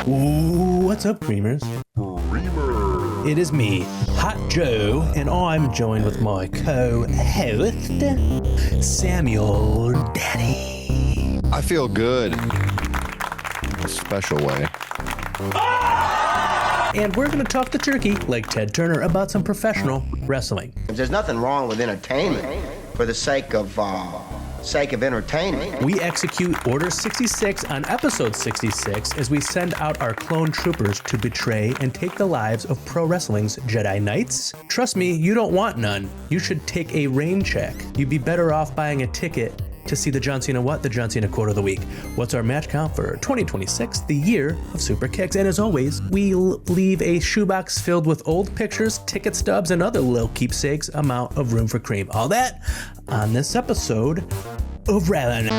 Ooh, what's up, Creamers? Creamer. It is me, Hot Joe, and I'm joined with my co-host, Samuel Daddy. I feel good. A special way. And we're going to talk to Turkey, like Ted Turner, about some professional wrestling. There's nothing wrong with entertainment for the sake of entertainment. We execute Order 66 on episode 66 as we send out our clone troopers to betray and take the lives of pro wrestling's Jedi Knights. Trust me, you don't want none. You should take a rain check. You'd be better off buying a ticket to see the John Cena what? The John Cena quote of the week. What's our match count for 2026, the year of super kicks? And as always, we'll leave a shoebox filled with old pictures, ticket stubs, and other little keepsakes, amount of room for cream. All that on this episode of Rally.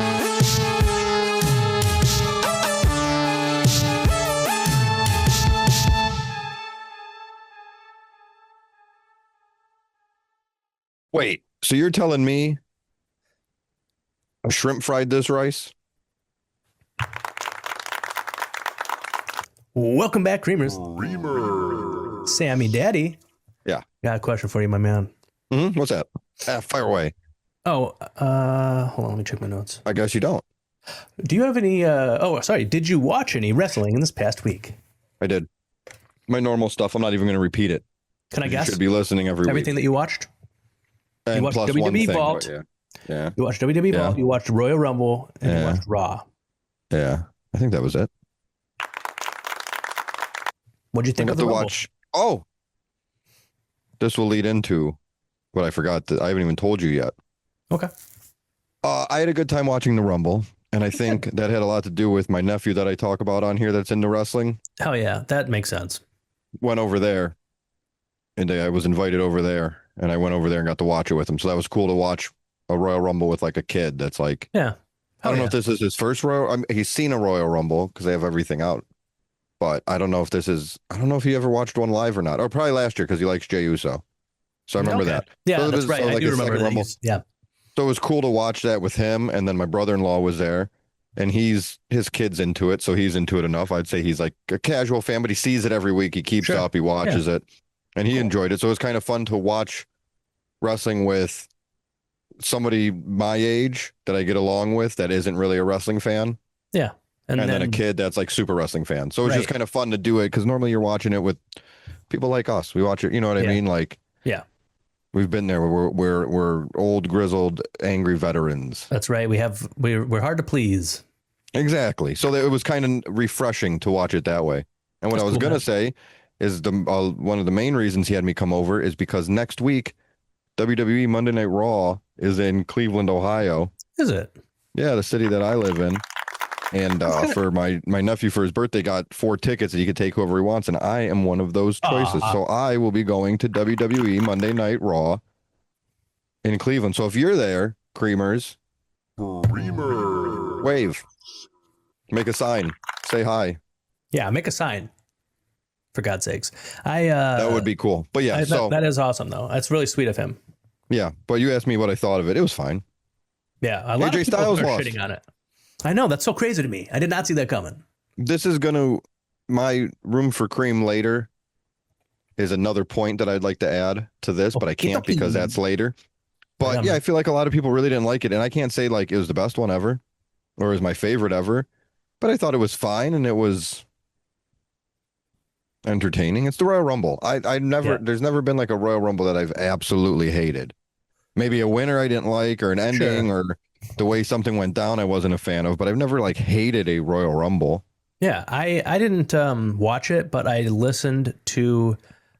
Wait, so you're telling me a shrimp fried this rice? Welcome back, Creamers. Creamer. Sammy Daddy. Yeah. Got a question for you, my man. What's that? Fire away. Oh, hold on, let me check my notes. I guess you don't. Do you have any, did you watch any wrestling in this past week? I did. My normal stuff. I'm not even going to repeat it. Can I guess? You should be listening every Everything week. that you watched? And You watched plus WWE one thing, Vault. but yeah. You watched WWE Yeah. Vault, you watched Royal Rumble, and you Yeah. watched Raw. Yeah. I think that was it. What'd you think I of got the to Rumble? watch. Oh, this will lead into what I forgot that I haven't even told you yet. Okay. I had a good time watching the Rumble, and I think that had a lot to do with my nephew that I talk about on here that's into wrestling. Hell yeah, that makes sense. Went over there, and I was invited over there, and I went over there and got to watch it with him. So that was cool to watch a Royal Rumble with like a kid that's like, Yeah. I don't know if this is his first Royal. I mean, he's seen a Royal Rumble because they have everything out, but I don't know if I don't know if he ever watched one live or not. Or probably last year because he likes Jey Uso. So I remember that. Yeah, So it that's was right. like I do his remember second that. Rumble. Yeah. So it was cool to watch that with him, and then my brother-in-law was there, and his kid's into it, so he's into it enough. I'd say he's like a casual fan, but he sees it every week. He keeps up, he watches it, and he enjoyed it. So it was kind of fun to watch wrestling with somebody my age that I get along with that isn't really a wrestling fan. Yeah. And then a kid that's like super wrestling fan. So it was just kind of fun to do it because normally you're watching it with people like us. We watch it, you know what I mean? Like, yeah. We've been there. We're old, grizzled, angry veterans. That's right. We're hard to please. Exactly. So it was kind of refreshing to watch it that way. And what I was gonna say is one of the main reasons he had me come over is because next week WWE Monday Night Raw is in Cleveland, Ohio. Is it? Yeah, the city that I live in. And for my nephew for his birthday got 4 tickets that he could take whoever he wants, and I am one of those choices. So I will be going to WWE Monday Night Raw in Cleveland. So if you're there, Creamers, wave, make a sign, say hi. Yeah, make a sign. For God's sakes, that would be cool. But yeah, that is awesome though. That's really sweet of him. Yeah, but you asked me what I thought of it. It was fine. Yeah, a lot AJ of people Styles are lost. shitting on it. I know, that's so crazy to me. I did not see that coming. This is my room for cream later is another point that I'd like to add to this, but I can't because that's later. But yeah, I feel like a lot of people really didn't like it. And I can't say like it was the best one ever or it was my favorite ever, but I thought it was fine and it was entertaining. It's the Royal Rumble. There's never been like a Royal Rumble that I've absolutely hated. Maybe a winner I didn't like or an ending or the way something went down I wasn't a fan of, but I've never like hated a Royal Rumble. Yeah, I didn't watch it, but I listened to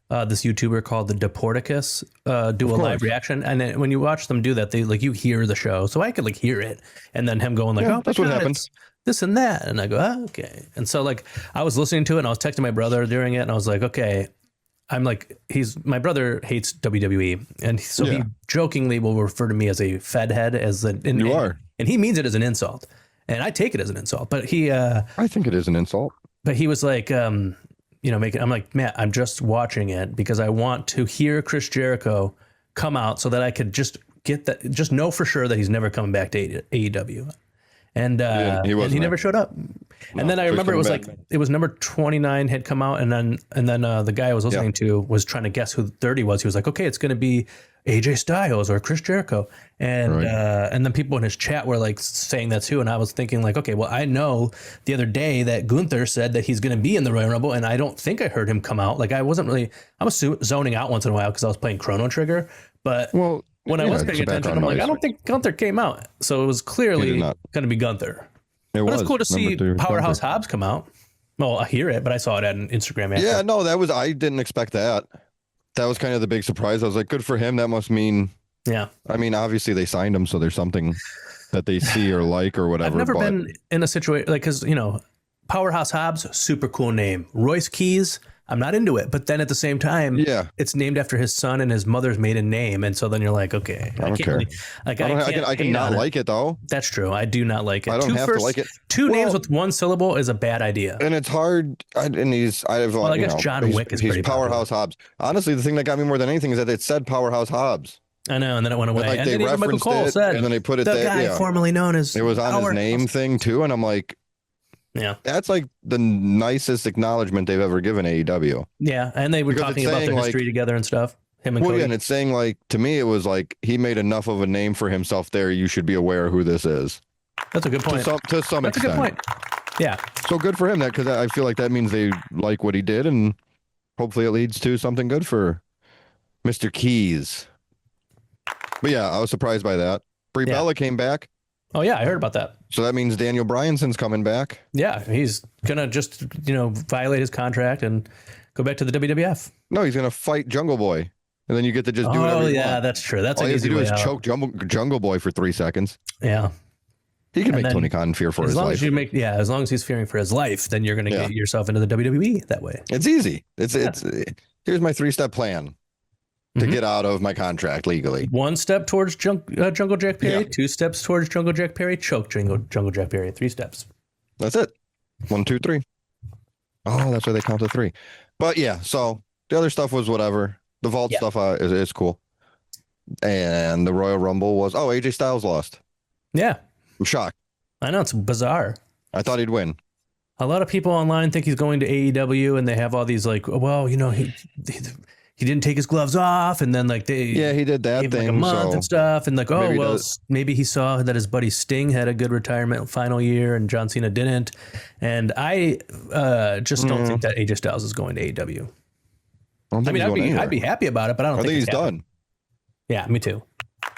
this YouTuber called the Deporticus do a live reaction, and then when you watch them do that, they like you hear the show, so I could like hear it, and then him going like, "Oh, that's what happens." This and that, and I go, "Oh, okay." And so like I was listening to it, and I was texting my brother during it, and I was like, "Okay." I'm like, my brother hates WWE, and so he jokingly will refer to me as a fed head, and he means it as an insult, and I take it as an insult. But I think it is an insult. But he was like, I'm like, Matt, I'm just watching it because I want to hear Chris Jericho come out so that I could just know for sure that he's never coming back to AEW. and he never showed up. And then I remember it was like it was number 29 had come out, and then the guy I was listening to was trying to guess who 30 was. He was like, okay, it's going to be AJ Styles or Chris Jericho, and then people in his chat were like saying that too, and I was thinking like, okay, well, I know the other day that Gunther said that he's going to be in the Royal Rumble, and I don't think I heard him come out. Like I was zoning out once in a while because I was playing Chrono Trigger, but when I was paying attention, I'm like, I don't think Gunther came out, so it was clearly going to be Gunther. But it's cool to see Powerhouse Hobbs come out. Well, I hear it, but I saw it on Instagram. After. Yeah, no, I didn't expect that. That was kind of the big surprise. I was like, good for him. That must mean, I mean, obviously they signed him, so there's something that they see or like or whatever. I've never been in a situation like, because, Powerhouse Hobbs, super cool name. Royce Keys, I'm not into it. But then at the same time, it's named after his son and his mother's maiden name. And so then you're like, okay, I can't really, like, I can not like it though. That's true. I do not like it. I don't have to like it. Two names with one syllable is a bad idea. And it's hard. I guess John Wick is pretty Powerhouse Hobbs. Honestly, the thing that got me more than anything is that it said Powerhouse Hobbs. I know, and then it went away. Like and they then referenced Michael Cole said, and then they put it the there. Guy formerly known as it was on his name thing too, and I'm like, that's like the nicest acknowledgement they've ever given AEW. Yeah, and they were talking about their history together and stuff. Him and Cody. And it's saying like, to me, it was like he made enough of a name for himself there. You should be aware who this is. That's a good point. To some That's extent. a good point. Yeah. So good for him because I feel like that means they like what he did, and hopefully it leads to something good for Mr. Keys. But yeah, I was surprised by that. Brie Bella came back. Oh yeah, I heard about that. So that means Daniel Bryanson's coming back. Yeah, he's gonna just violate his contract and go back to the WWF. No, he's gonna fight Jungle Boy, and then you get to just do whatever you want. That's true. That's all an you have easy to do way is out. choke Jungle Boy for 3 seconds. Yeah, he can make Tony Khan fear for his life. As long as he's fearing for his life, then you're gonna get yourself into the WWE that way. It's easy. It's here's my 3-step plan to get out of my contract legally. 1 step towards Jungle Jack Perry, 2 steps towards Jungle Jack Perry, choke Jungle Jack Perry, 3 steps. That's it. 1, 2, 3. Oh, that's why they count to 3. But yeah, so the other stuff was whatever. The vault stuff is cool. And the Royal Rumble was, AJ Styles lost. Yeah. I'm shocked. I know, it's bizarre. I thought he'd win. A lot of people online think he's going to AEW, and they have all these like, well, he didn't take his gloves off, and then like he did that thing like a month and stuff, and like maybe he saw that his buddy Sting had a good retirement final year and John Cena didn't, and I just don't think that AJ Styles is going to AEW. I'd be happy about it, but I don't think he's done. Yeah, me too.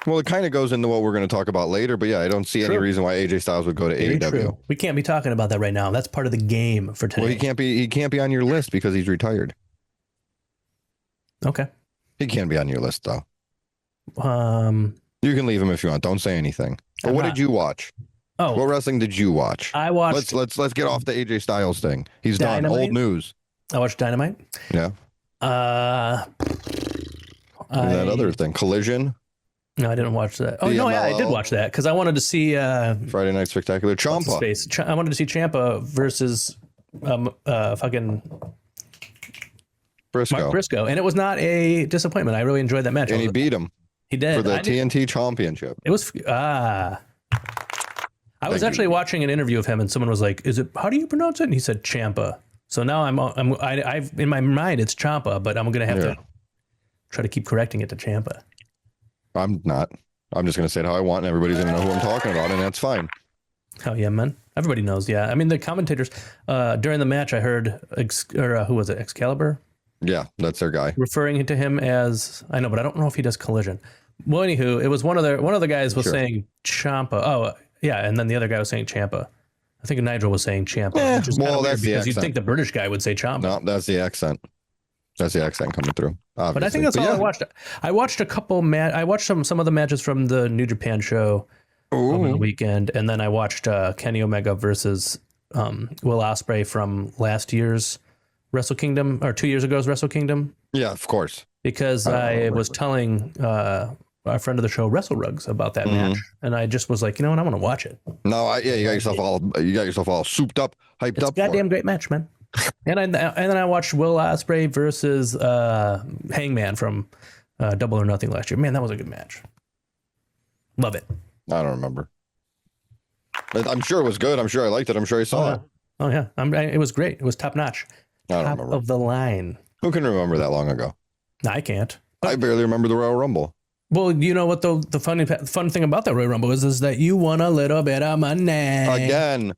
Well, it kind of goes into what we're going to talk about later, but yeah, I don't see any reason why AJ Styles would go to AEW. True. We can't be talking about that right now. That's part of the game for today. Well, he can't be on your list because he's retired. Okay. He can't be on your list though. You can leave him if you want. Don't say anything. But what did you watch? Oh, what wrestling did you watch? I watched. Let's get off the AJ Styles thing. He's Dynamite. done. Old news. I watched Dynamite. Yeah. That other thing, Collision. No, I didn't watch that. Oh no, I did watch that because I wanted to see Friday Night Spectacular. Ciampa. I wanted to see Ciampa versus fucking Briscoe. Mark Briscoe, and it was not a disappointment. I really enjoyed that match. And he beat him. He did for the TNT Championship. It was I was actually watching an interview of him, and someone was like, how do you pronounce it? And he said Ciampa. So now I've in my mind it's Ciampa, but I'm gonna have to try to keep correcting it to Ciampa. I'm not. I'm just gonna say it how I want, and everybody's gonna know who I'm talking about, and that's fine. Oh yeah, man. Everybody knows. Yeah, I mean the commentators during the match, I heard who was it? Excalibur. Yeah, that's their guy. Referring to him as, I know, but I don't know if he does Collision. Well, anywho, it was one of the guys was saying Ciampa. Oh, yeah, and then the other guy was saying Ciampa. I think Nigel was saying Ciampa. Which is that's because you'd think the British guy would say Ciampa. No, that's the accent. That's the accent coming through. Obviously. But I think that's all I watched. I watched a couple I watched some of the matches from the New Japan show over the weekend, and then I watched Kenny Omega versus Will Ospreay from last year's Wrestle Kingdom, or 2 years ago's Wrestle Kingdom. Yeah, of course. Because I was telling a friend of the show, Wrestle Rugs, about that match, and I just was like, you know what, I want to watch it. No, you got yourself all souped up, hyped up. It's a goddamn great match, man. and then I watched Will Ospreay versus Hangman from Double or Nothing last year. Man, that was a good match. Love it. I don't remember. I'm sure it was good. I'm sure I liked it. I'm sure I saw it. Oh yeah, it was great. It was top notch. I don't Top remember. of the line. Who can remember that long ago? I can't. I barely remember the Royal Rumble. Well, you know what the fun thing about that Royal Rumble is that you won a little bit of money. Again,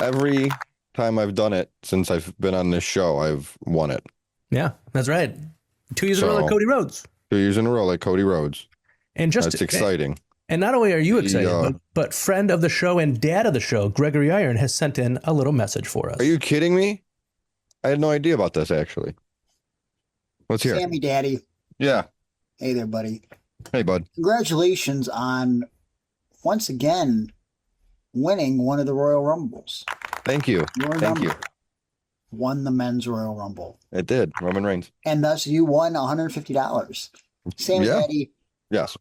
every time I've done it since I've been on this show, I've won it. Yeah, that's right. 2 years in a row, like Cody Rhodes. 2 years in a row, like Cody Rhodes. And that's exciting. And not only are you excited, but friend of the show and dad of the show, Gregory Iron, has sent in a little message for us. Are you kidding me? I had no idea about this, actually. Let's hear it. Sammy Daddy. Yeah. Hey there, buddy. Hey, bud. Congratulations on, once again, winning one of the Royal Rumbles. Thank you. Thank you. Won the men's Royal Rumble. It did. Roman Reigns. And thus you won $150. Sammy Daddy. Yes.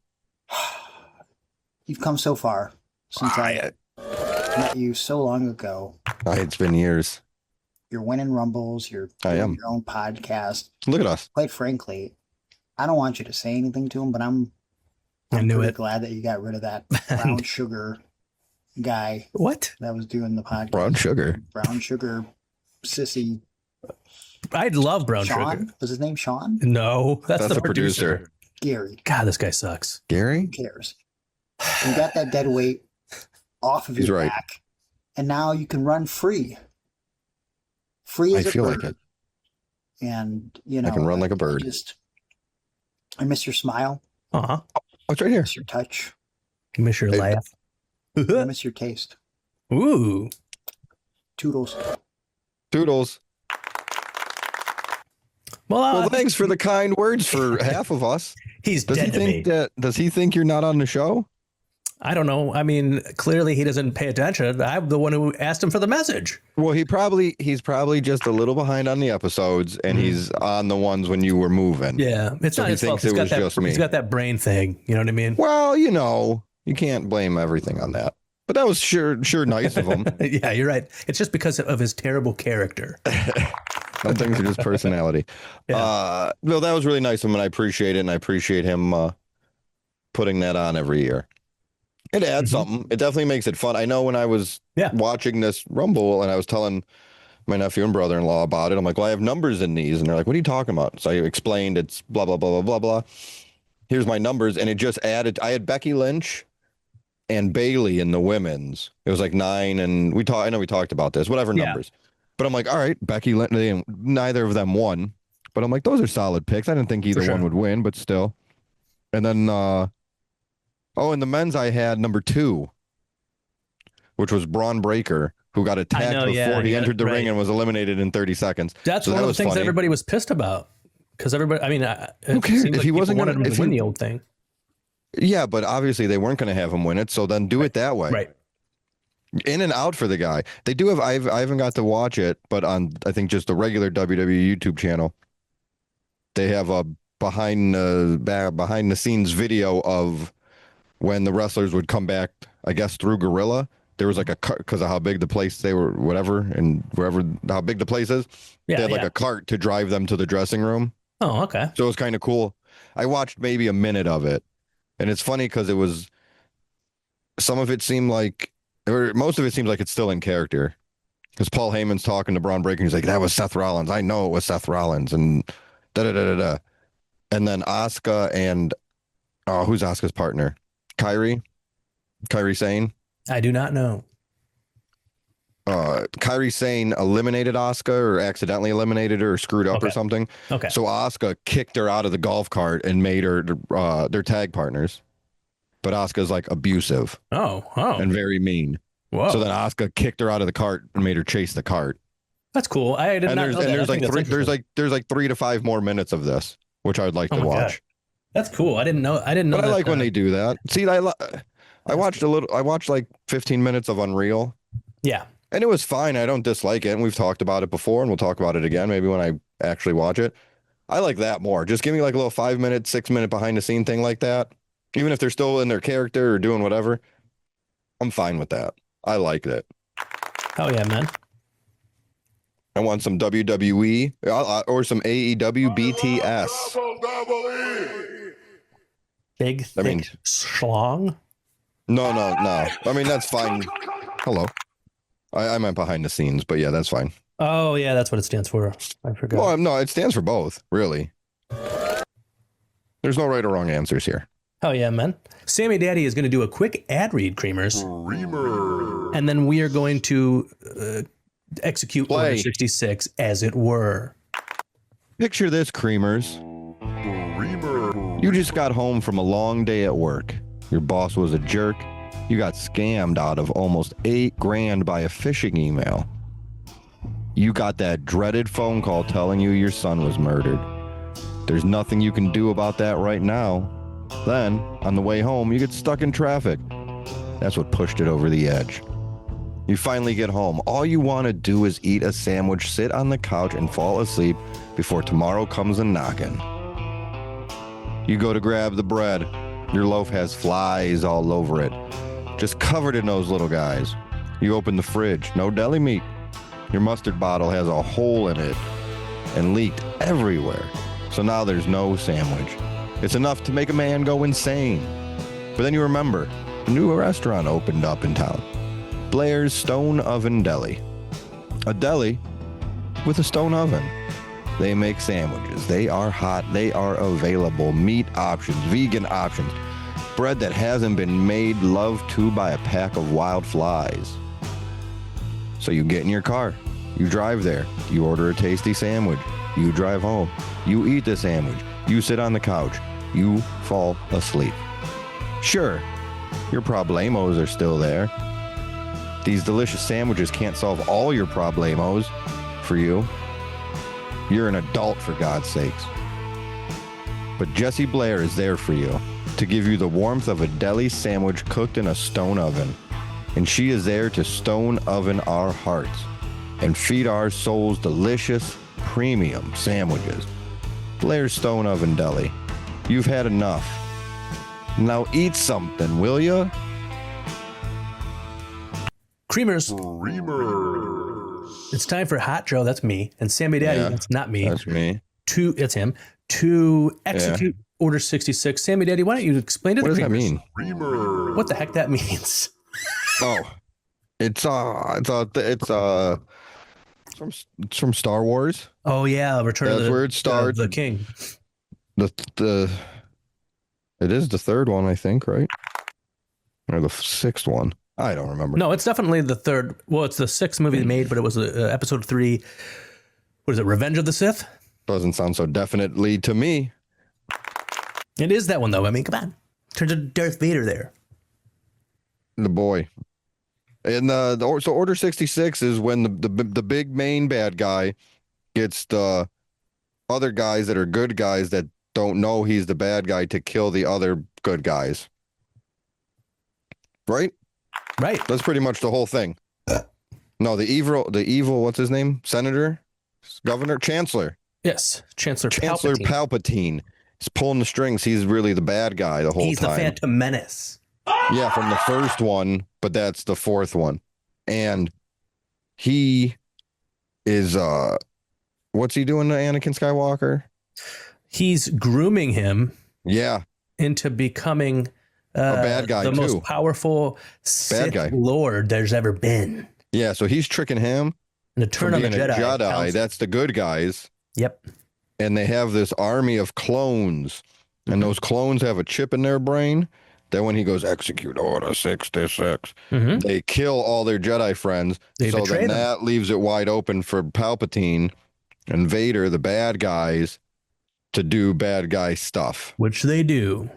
You've come so far since I met you so long ago. It's been years. You're winning Rumbles. You're doing your own podcast. Look at us. Quite frankly, I don't want you to say anything to him, but I'm pretty glad that you got rid of that brown sugar guy. What? That was doing the podcast. Brown sugar. Brown sugar sissy. I love brown Sean? sugar. Was his name Sean? No, that's the producer. Gary. God, this guy sucks. Gary? Who cares? You got that dead weight off of your back, and now you can run free. Free as a bird. I feel like it. And, you know, I can run like a bird. I miss your smile. Uh-huh. Oh, it's right here. I miss your touch. I miss your laugh. I miss your taste. Ooh. Toodles. Toodles. Well, thanks for the kind words for half of us. He's dead to me. Does he think you're not on the show? I don't know. I mean, clearly he doesn't pay attention. I'm the one who asked him for the message. Well, he's probably just a little behind on the episodes, and he's on the ones when you were moving. Yeah, it's not his fault. He's got that brain thing. You know what I mean? Well, you know, you can't blame everything on that. But that was sure nice of him. Yeah, you're right. It's just because of his terrible character. Some things are just personality. Yeah. No, that was really nice of him, and I appreciate it, and I appreciate him putting that on every year. It adds something. It definitely makes it fun. I know when I was watching this Rumble and I was telling my nephew and brother-in-law about it, I'm like, well, I have numbers in these. And they're like, what are you talking about? So I explained it's blah, blah, blah, blah, blah, blah. Here's my numbers. And it just added, I had Becky Lynch and Bailey in the women's. It was like 9. And I know we talked about this, whatever numbers. But I'm like, all right, Becky Lynch, neither of them won. But I'm like, those are solid picks. I didn't think either one would win, but still. And then, in the men's, I had number 2, which was Braun Breaker, who got attacked before he entered the ring and was eliminated in 30 seconds. That's one of the things that everybody was pissed about. Because everybody, I mean, who cares if he wasn't going to win the old thing? Yeah, but obviously they weren't going to have him win it, so then do it that way. Right. In and out for the guy. They do have. I haven't got to watch it, but on I think just the regular WWE YouTube channel, they have a behind the scenes video of when the wrestlers would come back, I guess through Gorilla. There was like a cart because of how big the place they were, whatever, and wherever how big the place is. Yeah, they had like a cart to drive them to the dressing room. Oh, okay. So it was kind of cool. I watched maybe a minute of it, and it's funny because it was some of it seemed like, or most of it seems like it's still in character. Because Paul Heyman's talking to Braun Breaker, he's like, "That was Seth Rollins. I know it was Seth Rollins," and da da da da da. And then Asuka and who's Asuka's partner? Kairi Sane. I do not know. Kairi Sane eliminated Asuka or accidentally eliminated her or screwed up or something. Okay. So Asuka kicked her out of the golf cart and made her their tag partners. But Asuka's like abusive. Oh. And very mean. Whoa. So then Asuka kicked her out of the cart and made her chase the cart. That's cool. I did not know that. There's like 3 to 5 more minutes of this, which I would like to watch. God. That's cool. I didn't know. But I like when they do that. See, I watched I watched like 15 minutes of Unreal. Yeah. And it was fine. I don't dislike it. And we've talked about it before, and we'll talk about it again maybe when I actually watch it. I like that more. Just give me like a little 5-minute, 6-minute behind the scene thing like that. Even if they're still in their character or doing whatever, I'm fine with that. I liked it. Hell yeah, man. I want some WWE or some AEW BTS. Big, thick schlong? No. I mean, that's fine. Hello. I meant behind the scenes, but yeah, that's fine. Oh, yeah, that's what it stands for. I forgot. Well, no, it stands for both, really. There's no right or wrong answers here. Oh, yeah, man. Sammy Daddy is going to do a quick ad read, Creamers. And then we are going to execute Order 66, as it were. Picture this, Creamers. You just got home from a long day at work. Your boss was a jerk. You got scammed out of almost $8,000 by a phishing email. You got that dreaded phone call telling you your son was murdered. There's nothing you can do about that right now. Then, on the way home, you get stuck in traffic. That's what pushed it over the edge. You finally get home. All you want to do is eat a sandwich, sit on the couch, and fall asleep before tomorrow comes a-knocking. You go to grab the bread. Your loaf has flies all over it, just covered in those little guys. You open the fridge. No deli meat. Your mustard bottle has a hole in it and leaked everywhere. So now there's no sandwich. It's enough to make a man go insane. But then you remember, a new restaurant opened up in town. Blair's Stone Oven Deli. A deli with a stone oven. They make sandwiches. They are hot. They are available. Meat options, vegan options. Bread that hasn't been made love to by a pack of wild flies. So you get in your car. You drive there. You order a tasty sandwich. You drive home. You eat the sandwich. You sit on the couch. You fall asleep. Sure, your problemos are still there. These delicious sandwiches can't solve all your problemos for you. You're an adult, for God's sakes. But Jessie Blair is there for you to give you the warmth of a deli sandwich cooked in a stone oven. And she is there to stone oven our hearts and feed our souls delicious, premium sandwiches. Blair's Stone Oven Deli. You've had enough. Now eat something, will ya? Creamers. It's time for Hot Joe, that's me, and Sammy Daddy, that's not me. That's me. It's him. To execute Order 66. Sammy Daddy, why don't you explain to the What does Creamers that mean? what the heck that means? Oh, it's from Star Wars. Oh yeah, Return That's of the, where it starts. The King. It is the third one, I think, right? Or the sixth one. I don't remember. No, it's definitely the third. Well, it's the sixth movie they made, but it was episode 3. What is it? Revenge of the Sith? Doesn't sound so definitely to me. It is that one, though. I mean, come on. Turns into Darth Vader there. The boy. And so Order 66 is when the big main bad guy gets the other guys that are good guys that don't know he's the bad guy to kill the other good guys. Right? Right. That's pretty much the whole thing. No, the evil, what's his name? Senator? Governor? Chancellor. Yes. Chancellor Palpatine. He's pulling the strings. He's really the bad guy the whole time. He's the Phantom Menace. Yeah, from the first one, but that's the fourth one. And he is, what's he doing to Anakin Skywalker? He's grooming him. Yeah. Into becoming a bad guy, the most powerful Sith Lord there's ever been. Yeah, so he's tricking him. And to turn on the Jedi. That's the good guys. Yep. And they have this army of clones. And those clones have a chip in their brain. Then when he goes, execute Order 66, they kill all their Jedi friends. So then that leaves it wide open for Palpatine and Vader, the bad guys, to do bad guy stuff. Which they do.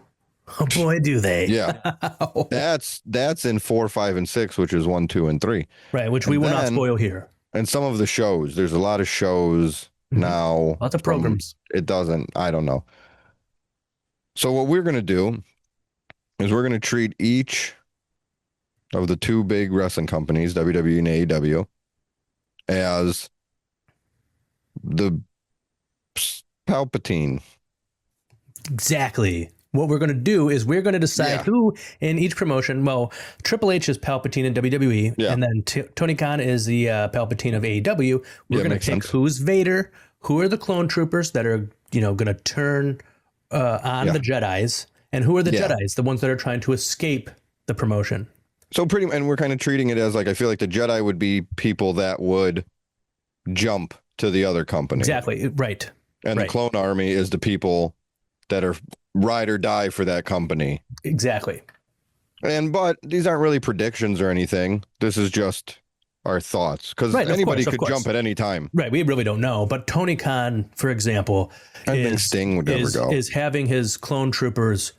Oh boy, do they. Yeah. That's in 4, 5, and 6, which is 1, 2, and 3. Right, which we will not spoil here. And some of the shows. There's a lot of shows now. Lots of programs. I don't know. So what we're going to do is we're going to treat each of the 2 big wrestling companies, WWE and AEW, as the Palpatine. Exactly. What we're going to do is we're going to decide who in each promotion. Well, Triple H is Palpatine in WWE, and then Tony Khan is the Palpatine of AEW. We're going to pick who's Vader, who are the clone troopers that are going to turn on the Jedis, and who are the Jedis, the ones that are trying to escape the promotion. So and we're kind of treating it as like, I feel like the Jedi would be people that would jump to the other company. Exactly. Right. And the clone army is the people that are ride or die for that company. Exactly. But these aren't really predictions or anything. This is just our thoughts, because anybody could jump at any time. Right. We really don't know. But Tony Khan, for example, I think Sting would never go. Is having his clone troopers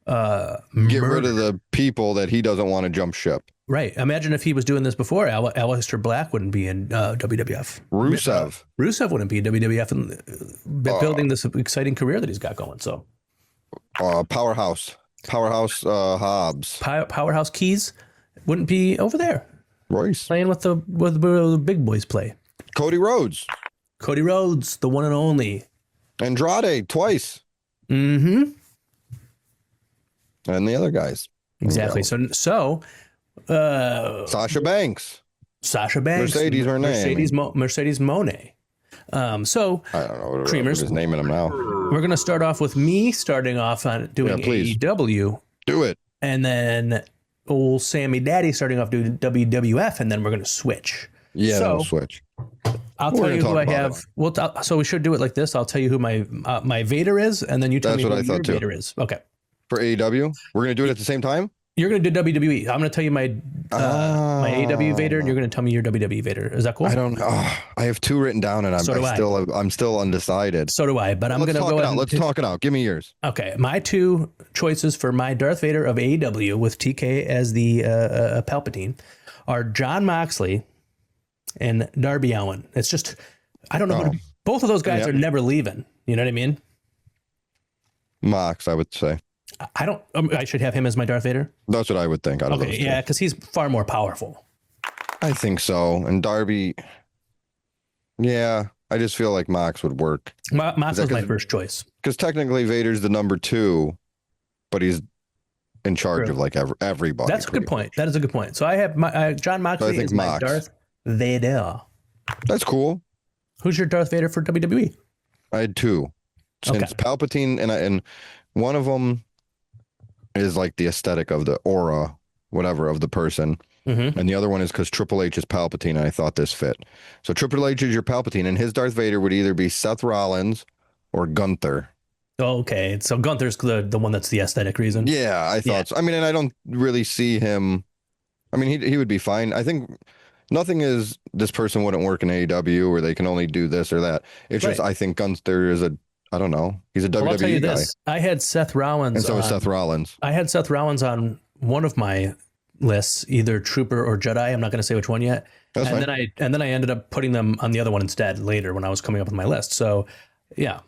get rid of the people that he doesn't want to jump ship. Right. Imagine if he was doing this before. Aleister Black wouldn't be in WWF. Rusev wouldn't be in WWF and building this exciting career that he's got going. So, Powerhouse Hobbs. Powerhouse Keys wouldn't be over there. Royce playing with the big boys play. Cody Rhodes, the one and only. Andrade twice. Mm-hmm. And the other guys. Exactly. So Sasha Banks. Mercedes Moné. So I don't know. Creamers, just naming them now. We're going to start off with me starting off on doing AEW. Do it. And then old Sammy Daddy starting off doing WWF, and then we're going to switch. Yeah, we'll switch. I'll tell you who I have. So we should do it like this. I'll tell you who my Vader is, and then you tell me who your Vader is. Okay. For AEW, we're going to do it at the same time? You're going to do WWE. I'm going to tell you my AEW Vader, and you're going to tell me your WWE Vader. Is that cool? I don't know. I have two written down, and I'm still undecided. So do I, but I'm going to go ahead. Let's talk it out. Give me yours. Okay. My two choices for my Darth Vader of AEW with TK as the Palpatine are Jon Moxley and Darby Allin. It's just, I don't know. Both of those guys are never leaving. You know what I mean? Mox, I would say. I should have him as my Darth Vader. That's what I would think. Yeah, because he's far more powerful. I think so. And Darby, yeah, I just feel like Mox would work. Mox was my first choice. Because technically Vader's the number 2, but he's in charge of like everybody. That's a good point. That is a good point. So I have Jon Moxley is my Darth Vader. That's cool. Who's your Darth Vader for WWE? I had 2. Since Palpatine and one of them is like the aesthetic of the aura, whatever, of the person. Mm-hmm. And the other one is because Triple H is Palpatine, and I thought this fit. So Triple H is your Palpatine, and his Darth Vader would either be Seth Rollins or Gunther. Okay, so Gunther's the one that's the aesthetic reason. Yeah, I thought so. I mean, and I don't really see him. I mean, he would be fine. I think nothing is this person wouldn't work in AEW, or they can only do this or that. It's just I think Gunther is I don't know. He's a WWE I'll tell you guy. This. I had Seth Rollins. And so is Seth Rollins. I had Seth Rollins on one of my lists, either Trooper or Jedi. I'm not going to say which one yet. That's fine. Then I ended up putting them on the other one instead later when I was coming up with my list. So, yeah.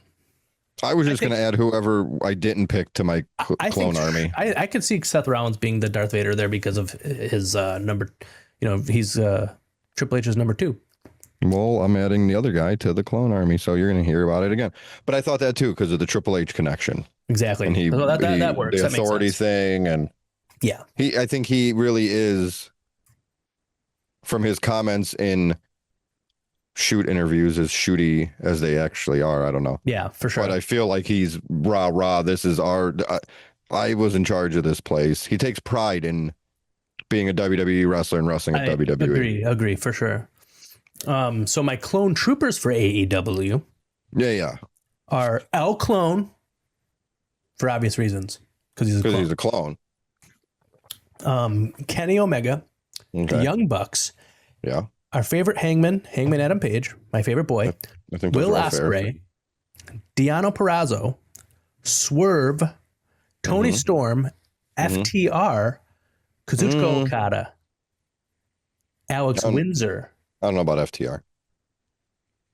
I was just going to add whoever I didn't pick to my clone army. I could see Seth Rollins being the Darth Vader there because of his number. He's Triple H's number 2. Well, I'm adding the other guy to the clone army, so you're going to hear about it again. But I thought that too because of the Triple H connection. Exactly. And that works. The that authority thing, and yeah, I think he really is. From his comments in shoot interviews, as shooty as they actually are, I don't know. Yeah, for sure. But I feel like he's rah. This is our. I was in charge of this place. He takes pride in being a WWE wrestler and wrestling at WWE. Agree for sure. So my clone troopers for AEW are L Clone for obvious reasons because he's a clone. Kenny Omega, the Young Bucks, our favorite Hangman Adam Page, my favorite boy, I think Will Ospreay, Deonna Purrazzo, Swerve, Tony Storm, FTR, Kazuchika Okada, Alex Windsor. I don't know about FTR.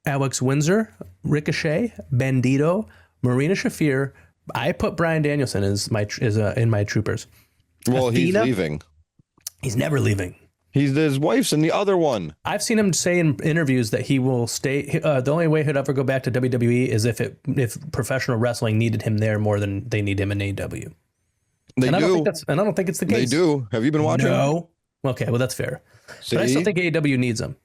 Alex Windsor, Ricochet, Bandito, Marina Shafir. I put Bryan Danielson in my troopers. Well, Athena, he's leaving. He's never leaving. His wife's in the other one. I've seen him say in interviews that he will stay. The only way he'd ever go back to WWE is if professional wrestling needed him there more than they need him in AEW. They do. I don't think it's the case. They do. Have you been watching? No. Okay, well that's fair. See? But I still think AEW needs him.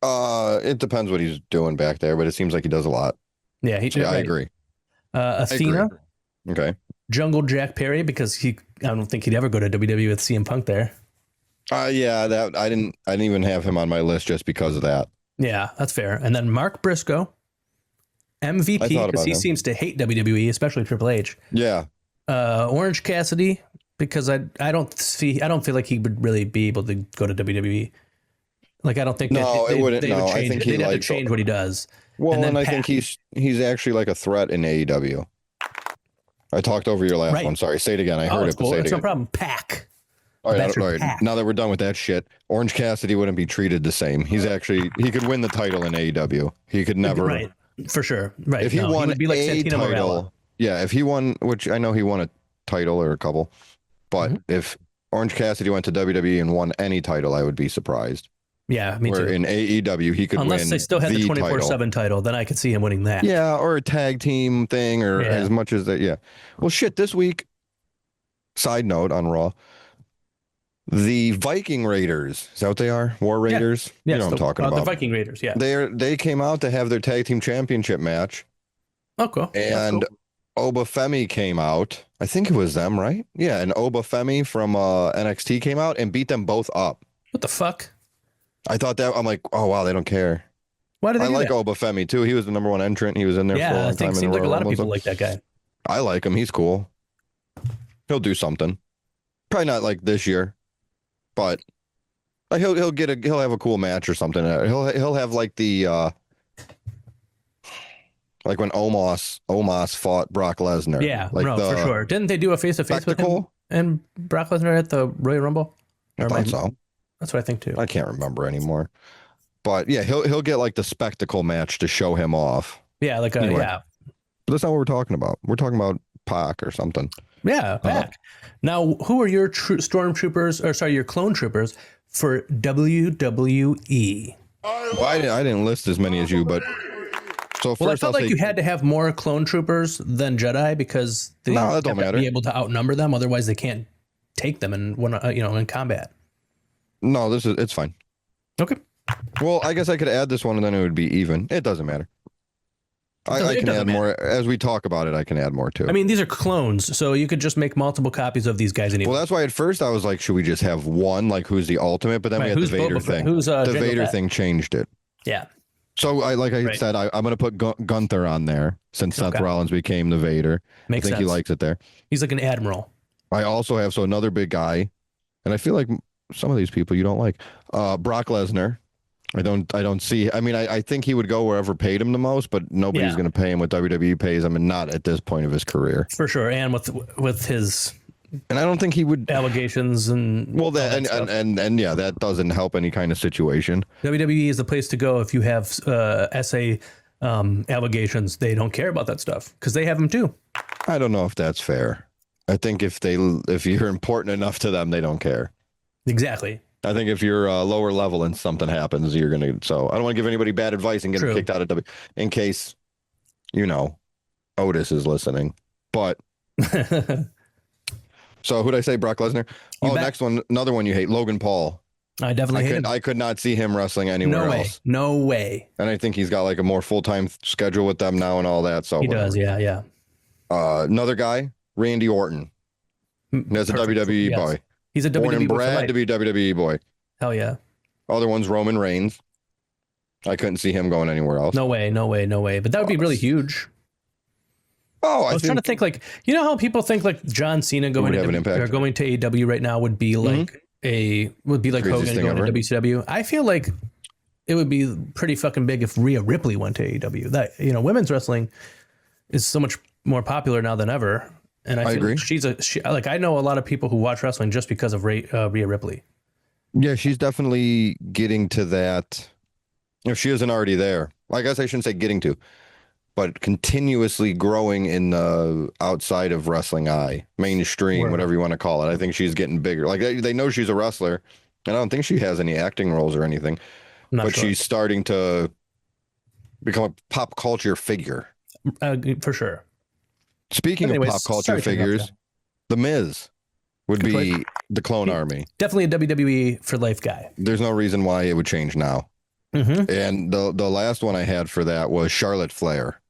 It depends what he's doing back there, but it seems like he does a lot. Yeah, I agree. Athena. Okay. Jungle Jack Perry, because I don't think he'd ever go to WWE with CM Punk there. Yeah, that I didn't even have him on my list just because of that. Yeah, that's fair. And then Mark Briscoe, MVP, because he seems to hate WWE, especially Triple H. Yeah. Orange Cassidy, because I don't feel like he would really be able to go to WWE. Like, I don't think it wouldn't. They would change, I think they'd have to change what he does. Well, and I think he's actually like a threat in AEW. I talked over your last one. Sorry, say it again. I heard it, but say it again. No problem. Pac. All right. Now that we're done with that shit, Orange Cassidy wouldn't be treated the same. He could win the title in AEW. He could never. Right. For sure. Right. If he won would be like a title, Morella. Yeah, if he won, which I know he won a title or a couple, but if Orange Cassidy went to WWE and won any title, I would be surprised. Yeah, me too. In AEW, he could win. Unless they still had the 24/7 title, then I could see him winning that. Yeah, or a tag team thing, or as much as that. Yeah. Well, shit. This week, side note on Raw, the Viking Raiders. Is that what they are? War Raiders. Yeah. You know what I'm talking about. The Viking Raiders. Yeah. They came out to have their tag team championship match. Oh, cool. And Obafemi came out. I think it was them, right? Yeah, and Obafemi from NXT came out and beat them both up. What the fuck? I thought that. I'm like, oh wow, they don't care. Why do they? I like Obafemi too. He was the number one entrant. He was in there for a long time. Yeah, it seems like a lot of people like that guy. I like him. He's cool. He'll do something. Probably not like this year, but he'll have a cool match or something. He'll have like the like when Omos fought Brock Lesnar. Yeah, like for sure. Didn't they do a face-to-face with him and Brock Lesnar at the Royal Rumble? I thought so. That's what I think too. I can't remember anymore. But yeah, he'll get like the spectacle match to show him off. Yeah, like anyway. But that's not what we're talking about. We're talking about Pac or something. Yeah, Pac. Now, who are your your clone troopers for WWE? Well, I didn't list as many as you, but so first I felt like you had to have more clone troopers than Jedi because they have to be able to outnumber them. Otherwise, they can't take them in combat. No, it's fine. Okay. Well, I guess I could add this one and then it would be even. It doesn't matter. I can add more as we talk about it. I can add more too. I mean, these are clones, so you could just make multiple copies of these guys. Well, that's why at first I was like, should we just have one? Like, who's the ultimate? But then we had the Vader thing. The Vader thing changed it. Yeah. So I said, I'm going to put Gunther on there since Seth Rollins became the Vader. Makes sense. He likes it there. He's like an admiral. I also have another big guy, and I feel like some of these people you don't like. Brock Lesnar. I don't see. I mean, I think he would go wherever paid him the most, but nobody's going to pay him what WWE pays him, and not at this point of his career. For sure, and with his. And I don't think he would allegations and and yeah, that doesn't help any kind of situation. WWE is the place to go if you have SA allegations. They don't care about that stuff because they have them too. I don't know if that's fair. I think if you're important enough to them, they don't care. Exactly. I think if you're lower level and something happens, you're gonna. So I don't want to give anybody bad advice and get them kicked out of W. In case, Otis is listening. But so who'd I say? Brock Lesnar. Next one, another one you hate, Logan Paul. I definitely hate him. I could not see him wrestling anywhere else. No way. And I think he's got like a more full-time schedule with them now and all that. So he does. Yeah. Another guy, Randy Orton. That's a WWE boy. He's a WWE boy. Brad to be WWE boy. Hell yeah. Other one's Roman Reigns. I couldn't see him going anywhere else. No way. But that would be really huge. Oh, I was trying to think like, how people think like John Cena going to AEW right now would be like Hogan going to WCW. I feel like it would be pretty fucking big if Rhea Ripley went to AEW. That women's wrestling is so much more popular now than ever. And I feel like I know a lot of people who watch wrestling just because of Rhea Ripley. Yeah, she's definitely getting to that. If she isn't already there, I guess I shouldn't say getting to, but continuously growing in the outside of wrestling mainstream, whatever you want to call it. I think she's getting bigger. Like they know she's a wrestler, and I don't think she has any acting roles or anything, but she's starting to become a pop culture figure. For sure. Speaking of pop culture figures, The Miz would be the clone army. Definitely a WWE for life guy. There's no reason why it would change now. Mm-hmm. And the last one I had for that was Charlotte Flair.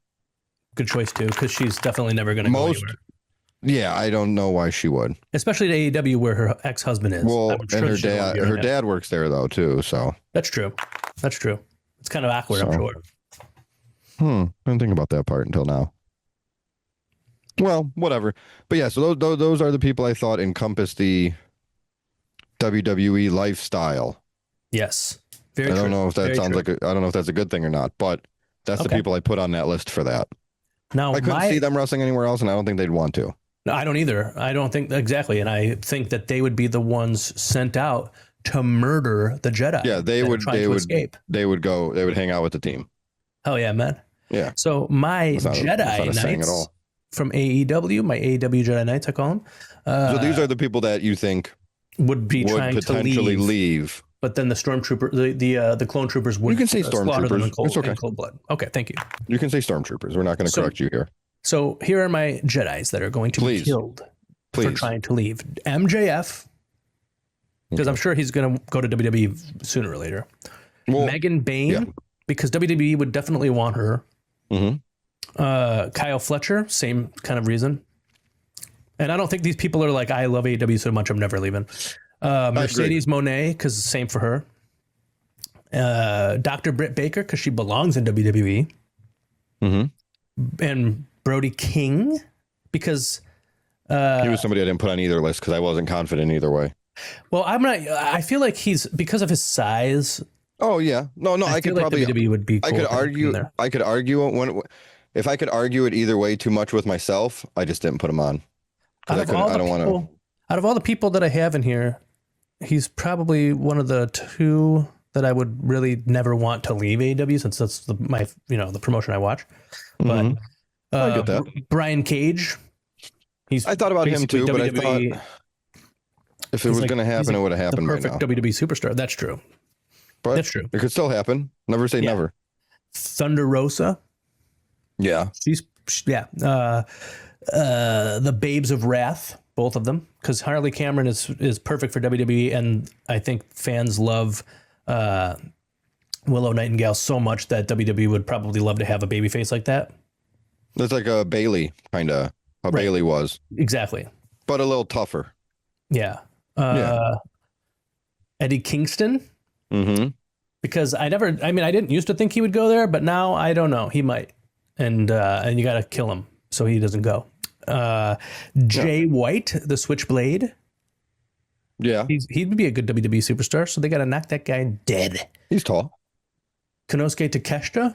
Good choice too, because she's definitely never going to go anywhere. Yeah, I don't know why she would. Especially at AEW where her ex-husband is. Well, and her dad works there though too, so. That's true. It's kind of awkward, I'm sure. I didn't think about that part until now. Well, whatever. But yeah, so those are the people I thought encompass the WWE lifestyle. Yes. I don't know if that sounds like I don't know if that's a good thing or not, but that's the people I put on that list for that. Now, I couldn't see them wrestling anywhere else, and I don't think they'd want to. No, I don't either. I don't think exactly, and I think that they would be the ones sent out to murder the Jedi. Yeah, they would escape. They would hang out with the team. Hell yeah, man. Yeah. So my Jedi Knights from AEW, my AEW Jedi Knights, I call them. So these are the people that you think would trying potentially to leave. But then the stormtrooper, the clone troopers would. You can say stormtroopers. It's okay. In cold blood. Okay, thank you. You can say stormtroopers. We're not going to correct you here. So here are my Jedis that are going to be killed for trying to leave. MJF, because I'm sure he's going to go to WWE sooner or later. Well, Megan Bayne, because WWE would definitely want her. Mm-hmm. Kyle Fletcher, same kind of reason. And I don't think these people are like, I love AEW so much, I'm never leaving. Mercedes Moné, because same for her. Dr. Britt Baker, because she belongs in WWE. Mm-hmm. And Brody King, because he was somebody I didn't put on either list because I wasn't confident either way. Well, I'm not. I feel like he's because of his size. Oh yeah, no. I could probably. WWE would be. Cool I could argue if I could argue it either way too much with myself. I just didn't put him on. Out of all the people that I have in here, he's probably one of the two that I would really never want to leave AEW since that's the promotion I watch. But I get that. Brian Cage. I thought about him too, WWE, but I thought if it was going to happen, it would have happened by now. Perfect WWE superstar. That's true. But that's true. It could still happen. Never say never. Thunder Rosa. Yeah. The Babes of Wrath, both of them, because Harley Cameron is perfect for WWE, and I think fans love Willow Nightingale so much that WWE would probably love to have a babyface like that. That's like a Bailey, kind of. How Bailey was. Exactly. But a little tougher. Yeah. Eddie Kingston. Mm-hmm. Because I didn't used to think he would go there, but now I don't know. He might. And you got to kill him so he doesn't go. Jay White, the Switchblade. Yeah. He'd be a good WWE superstar, so they got to knock that guy dead. He's tall. Konosuke Takeshita.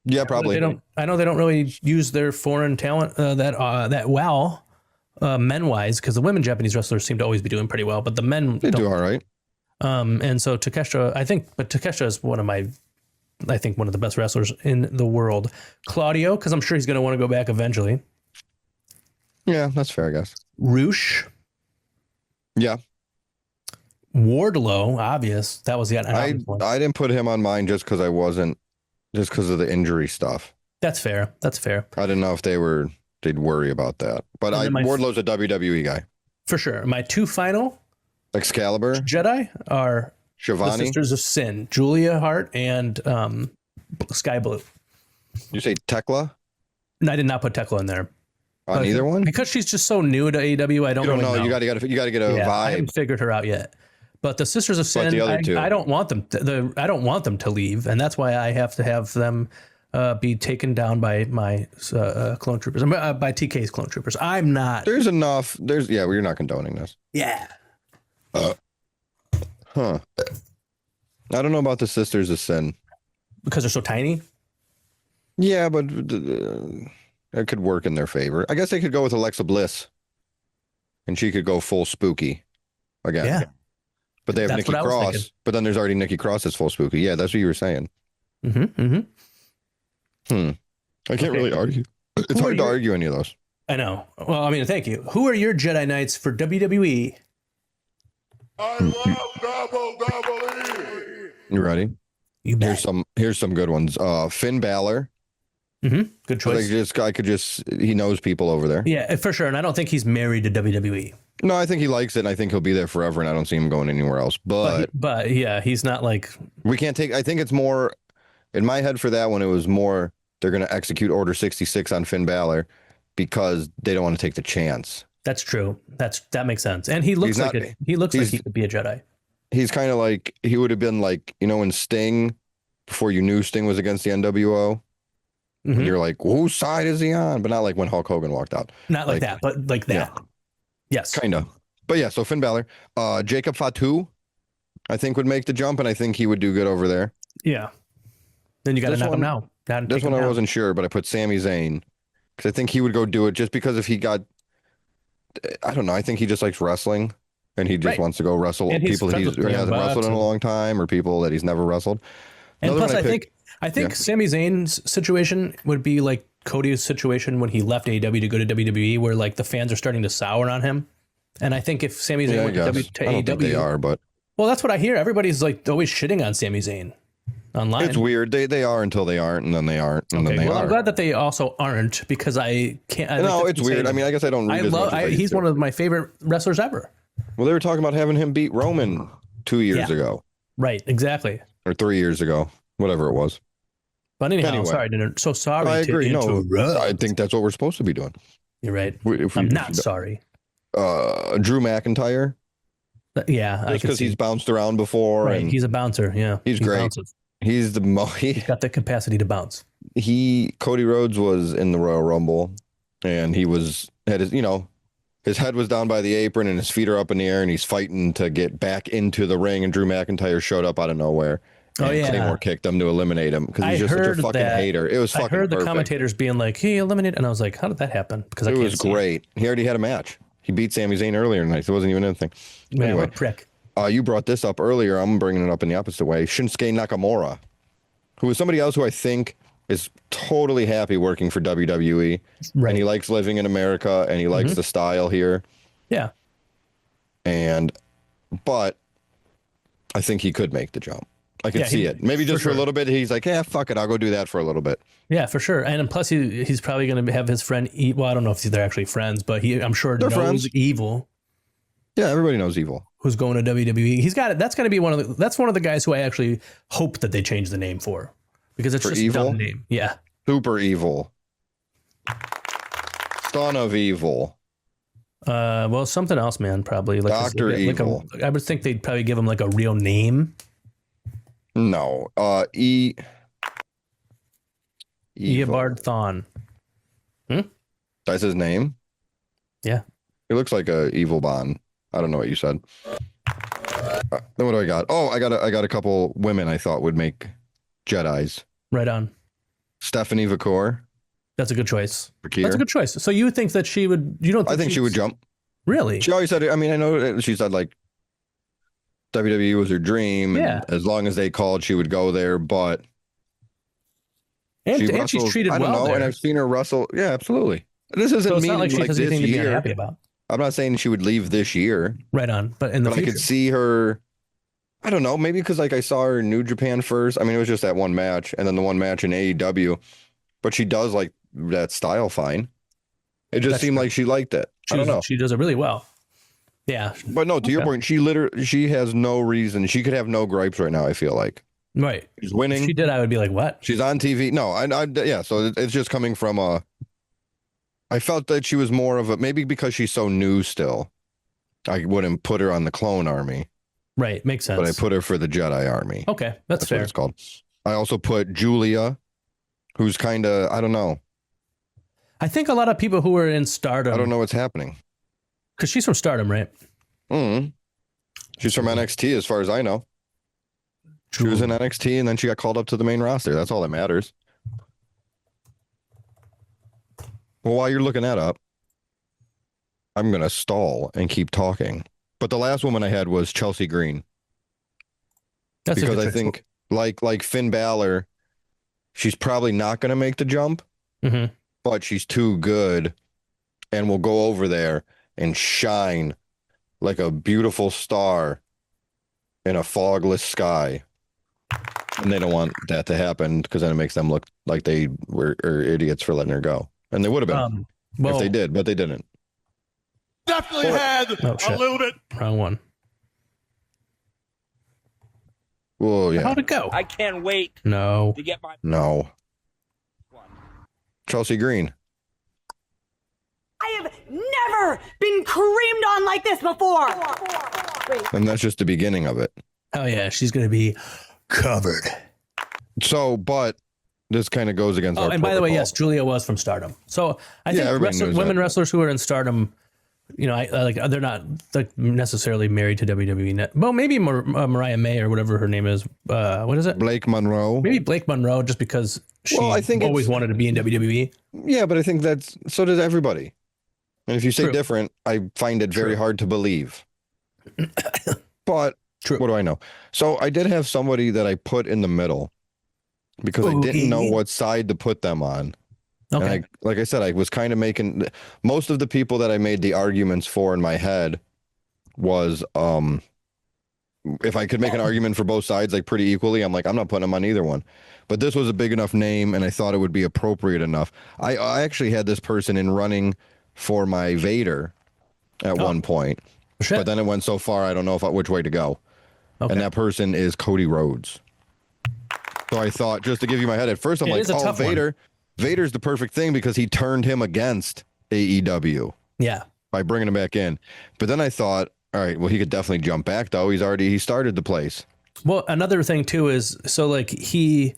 Yeah, probably. I know they don't really use their foreign talent that well, men wise, because the women Japanese wrestlers seem to always be doing pretty well, but the men do all right. And so Takeshita, Takeshita is one of the best wrestlers in the world. Claudio, because I'm sure he's going to want to go back eventually. Yeah, that's fair, I guess. Roosh. Yeah. Wardlow, obvious. That was the obvious one. I didn't put him on mine just because of the injury stuff. That's fair. I didn't know if they'd worry about that. But Wardlow's a WWE guy. For sure. My two final Excalibur Jedi are Shivani, the Sisters of Sin, Julia Hart and Sky Blue. You say Tekla? No, I did not put Tekla in there. On either one? Because she's just so new to AEW, I don't really know. You got to get a vibe. I haven't figured her out yet. But the Sisters of Sin, I don't want them. I don't want them to leave, and that's why I have to have them be taken down by my clone troopers, by TK's clone troopers. I'm not. There's enough. You're not condoning this. Yeah. I don't know about the Sisters of Sin because they're so tiny. Yeah, but it could work in their favor. I guess they could go with Alexa Bliss, and she could go full spooky again. Yeah. But they have Nikki Cross. But then there's already Nikki Cross as full spooky. Yeah, that's what you were saying. I can't really argue. It's hard to argue any of those. I know. Well, I mean, thank you. Who are your Jedi Knights for WWE? I love WWE. You ready? You bet. Here's some good ones. Finn Balor. Good choice. He knows people over there. Yeah, for sure. And I don't think he's married to WWE. No, I think he likes it, and I think he'll be there forever, and I don't see him going anywhere else. But yeah, he's not like... We can't take... I think it's more... In my head for that one, it was more they're going to execute Order 66 on Finn Balor, because they don't want to take the chance. That's true. That makes sense. And he looks like he could be a Jedi. He's kind of like, he would have been like, you know, when Sting, before you knew Sting was against the NWO, and you're like, whose side is he on? But not like when Hulk Hogan walked out. Not like that, but like that. Yeah. Yes. Kind of. But yeah, so Finn Balor, Jacob Fatu, I think would make the jump, and I think he would do good over there. Yeah. Then you got to knock him now. This one I wasn't sure, but I put Sami Zayn because I think he would go do it just because if he got, I don't know, I think he just likes wrestling and he just wants to go wrestle people that he hasn't wrestled in a long time or people that he's never wrestled. And plus, I think Sami Zayn's situation would be like Cody's situation when he left AEW to go to WWE, where like the fans are starting to sour on him. And I think if Sami Zayn went to AEW, they are, but well, that's what I hear. Everybody's like always shitting on Sami Zayn online. It's weird. They are until they aren't, and then they aren't, and then they are. I'm glad that they also aren't because I can't. No, it's weird. I mean, I guess I don't. He's one of my favorite wrestlers ever. Well, they were talking about having him beat Roman 2 years ago. Right. Exactly. Or 3 years ago, whatever it was. But anyhow, sorry. I agree. No, I think that's what we're supposed to be doing. You're right. I'm not sorry. Drew McIntyre. Yeah, just because he's bounced around before, right, and he's a bouncer. Yeah, he's great. Bounces. He's got the capacity to bounce. Cody Rhodes was in the Royal Rumble, and had his head was down by the apron and his feet are up in the air, and he's fighting to get back into the ring. And Drew McIntyre showed up out of nowhere. And Claymore kicked him to eliminate him because he's just such a fucking hater. It was fucking. I heard the commentators being like, "He eliminated," and I was like, "How did that happen?" Because it was great. He already had a match. He beat Sami Zayn earlier tonight. So it wasn't even anything. Man, anyway, what a prick. You brought this up earlier. I'm bringing it up in the opposite way. Shinsuke Nakamura, who is somebody else who I think is totally happy working for WWE. Right. And he likes living in America, and he likes the style here. Yeah. But I think he could make the jump. I could see it. Maybe just for a little bit. He's like, yeah, fuck it. I'll go do that for a little bit. Yeah, for sure. And plus, he's probably going to have his friend. Well, I don't know if they're actually friends, but I'm sure knows friends. Evil. Yeah, everybody knows Evil. Who's going to WWE? He's got it. That's going to be one of the guys who I actually hope that they change the name for, because it's just Evil? A dumb name. Yeah. Super Evil. Son of Evil. Well, something else, man. Probably like Dr. Evil. I would think they'd probably give him like a real name. No. Eobard Thawne. That's his name? Yeah. He looks like a evil Bond. I don't know what you said. Then what do I got? Oh, I got a couple women I thought would make Jedis. Right on. Stephanie Vacour. That's a good choice. Vakir. That's a good choice. So you think that she would? You don't? I think she would jump. Really? She always said it. I mean, I know she said like WWE was her dream. Yeah. And as long as they called, she would go there. But she's treated well. I don't know. There. And I've seen her wrestle. Yeah, absolutely. This isn't not like she has anything to be unhappy about. I'm not saying she would leave this year. Right on. But in the future. I could see her. I don't know. Maybe because like I saw her in New Japan first. I mean, it was just that one match, and then the one match in AEW. But she does like that style fine. It just seemed like she liked it. I don't know. She does it really well. Yeah. But no, to your point, she has no reason. She could have no gripes right now, I feel like. Right. She's winning. If she did, I would be like, what? She's on TV. No, yeah. So it's just coming from I felt that she was more of maybe because she's so new still, I wouldn't put her on the Clone Army. Right. Makes sense. But I put her for the Jedi Army. Okay. That's fair. What it's called. I also put Julia, who's kind of, I don't know. I think a lot of people who are in Stardom. I don't know what's happening. Because she's from Stardom, right? She's from NXT, as far as I know. She was in NXT, and then she got called up to the main roster. That's all that matters. Well, while you're looking that up, I'm going to stall and keep talking. But the last woman I had was Chelsea Green. That's because I think, like Finn Balor, she's probably not going to make the jump, but she's too good and will go over there and shine like a beautiful star in a fogless sky. And they don't want that to happen because then it makes them look like they were idiots for letting her go. And they would have been if they did, but they didn't. Definitely had a little bit. Wrong one. Oh, yeah. How'd it go? I can't wait. No. To get my. No. Chelsea Green. never been creamed on like this before. And that's just the beginning of it. Oh yeah, she's gonna be covered. So, but this kind of goes against our and protocol. by the way, yes, Julia was from Stardom. So I think women wrestlers who are in Stardom, you know, they're not like necessarily married to WWE. Well, maybe Mariah May or whatever her name is. What is it? Blake Monroe. Maybe Blake Monroe, just because she always wanted to be in WWE. Yeah, but I think so does everybody. And if you say different, I find it very hard to believe. But what do I know? So I did have somebody that I put in the middle because I didn't know what side to put them on. Okay. And like I said, I was kind of making most of the people that I made the arguments for in my head was if I could make an argument for both sides like pretty equally, I'm like, I'm not putting them on either one. But this was a big enough name and I thought it would be appropriate enough. I actually had this person in running for my Vader at one point. Shit. But then it went so far I don't know which way to go. Okay. And that person is Cody Rhodes. So I thought, just to give you my head, at first I'm like, oh, Vader. Vader's the perfect thing because he turned him against AEW. Yeah. By bringing him back in. But then I thought, all right, well, he could definitely jump back, though. He started the place. Well, another thing, too, is so like he,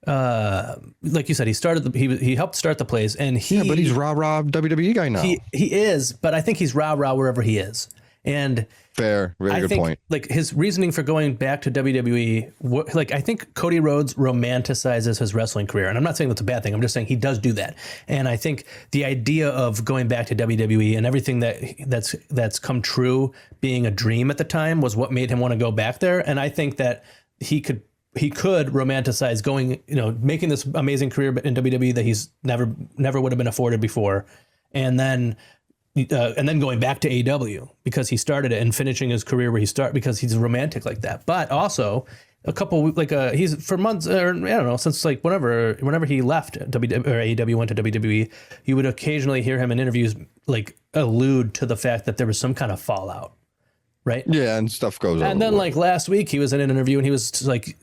like you said, he helped start the place. And but he's rah-rah WWE guy now. He is, but I think he's rah-rah wherever he is. And fair, very good point. Like his reasoning for going back to WWE, like I think Cody Rhodes romanticizes his wrestling career, and I'm not saying that's a bad thing. I'm just saying he does do that. And I think the idea of going back to WWE and everything that's come true, being a dream at the time, was what made him want to go back there. And I think that he could romanticize going, making this amazing career in WWE that he's never would have been afforded before, and then going back to AEW because he started it and finishing his career where he started because he's romantic like that. But also he's for months, or I don't know, since like whenever he left AEW, went to WWE, you would occasionally hear him in interviews like allude to the fact that there was some kind of fallout, right? Yeah, and stuff goes on. And then like last week he was in an interview and he was like,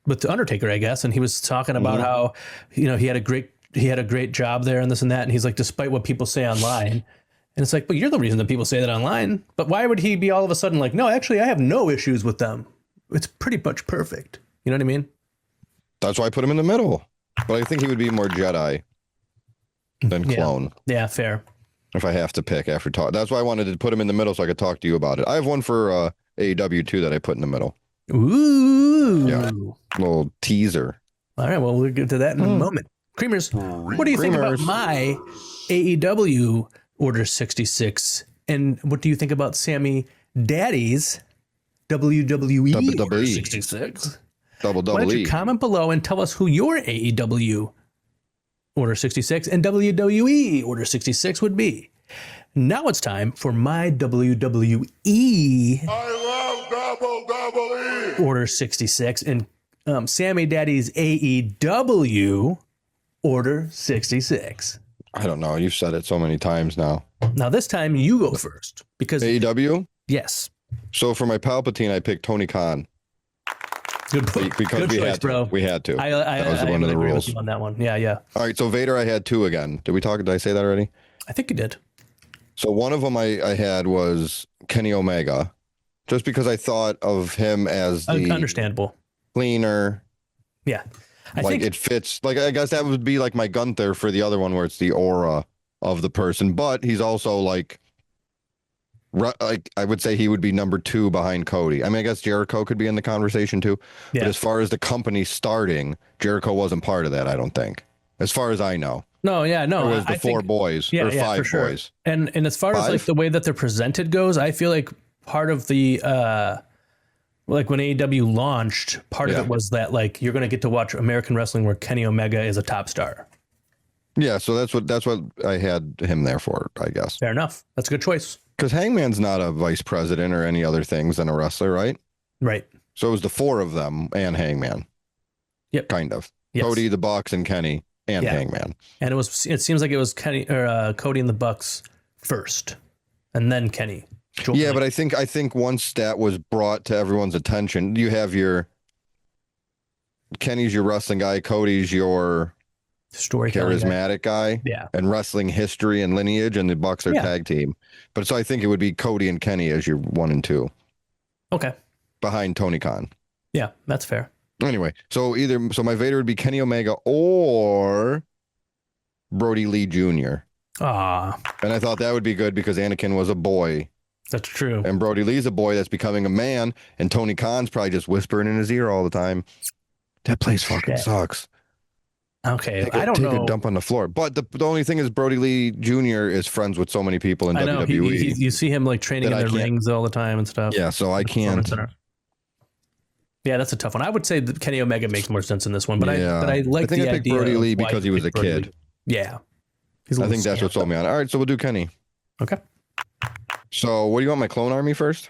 with the Undertaker, I guess, and he was talking about how, he had a great job there and this and that, and he's like, despite what people say online. And it's like, but you're the reason that people say that online. But why would he be all of a sudden like, no, actually, I have no issues with them. It's pretty much perfect. You know what I mean? That's why I put him in the middle. But I think he would be more Jedi than clone. Yeah, fair. If I have to pick after talk. That's why I wanted to put him in the middle so I could talk to you about it. I have one for AEW too that I put in the middle. Ooh. Yeah. Little teaser. All right, well, we'll get to that in a moment. Creamers, what do you think about my AEW Order 66? And what do you think about Sammy Daddy's WWE Order 66? Why don't you comment below and tell us who your AEW Order 66 and WWE Order 66 would be. Now it's time for my WWE Order 66 and Sammy Daddy's AEW Order 66. I don't know. You've said it so many times now. Now this time you go first because AEW. Yes. So for my Palpatine, I picked Tony Khan. Good because good choice, bro. We had to. That was one of the rules on that one. Yeah. All right. So Vader, I had two again. Did I say that already? I think you did. So one of them I had was Kenny Omega, just because I thought of him as the understandable cleaner. Yeah. I think it fits. Like, I guess that would be like my Gunther for the other one, where it's the aura of the person. But he's also like I would say he would be number 2 behind Cody. I mean, I guess Jericho could be in the conversation too. Yeah. But as far as the company starting, Jericho wasn't part of that, I don't think. As far as I know. No, yeah, no. It was the 4 boys or 5 sure. boys. And as far as like the way that they're presented goes, I feel like part of the like when AEW launched, part of it was that like you're going to get to watch American wrestling where Kenny Omega is a top star. Yeah, so that's what I had him there for, I guess. Fair enough. That's a good choice. Because Hangman's not a vice president or any other things than a wrestler, right? Right. So it was the 4 of them and Hangman. Yep. Kind of. Yes. Cody, the Bucks, and Kenny and Hangman. And it seems like it was Kenny or Cody and the Bucks first, and then Kenny. Yeah, but I think once that was brought to everyone's attention, you have Kenny's your wrestling guy, Cody's your storytelling, charismatic guy, and wrestling history and lineage, and the Bucks are tag team. But so I think it would be Cody and Kenny as your 1 and 2. Okay. Behind Tony Khan. Yeah, that's fair. Anyway, so my Vader would be Kenny Omega or Brody Lee Jr. And I thought that would be good because Anakin was a boy. That's true. And Brody Lee's a boy that's becoming a man, and Tony Khan's probably just whispering in his ear all the time. That place fucking sucks. Okay, I don't know. Take a dump on the floor. But the only thing is Brody Lee Jr. is friends with so many people in WWE. You see him like training in their rings all the time and stuff. Yeah, so I can't. Yeah, that's a tough one. I would say that Kenny Omega makes more sense in this one, but I like the idea. I picked Brody Lee because he was a kid. Yeah. I think that's what sold me on. All right, so we'll do Kenny. Okay. So what do you want, my clone army first?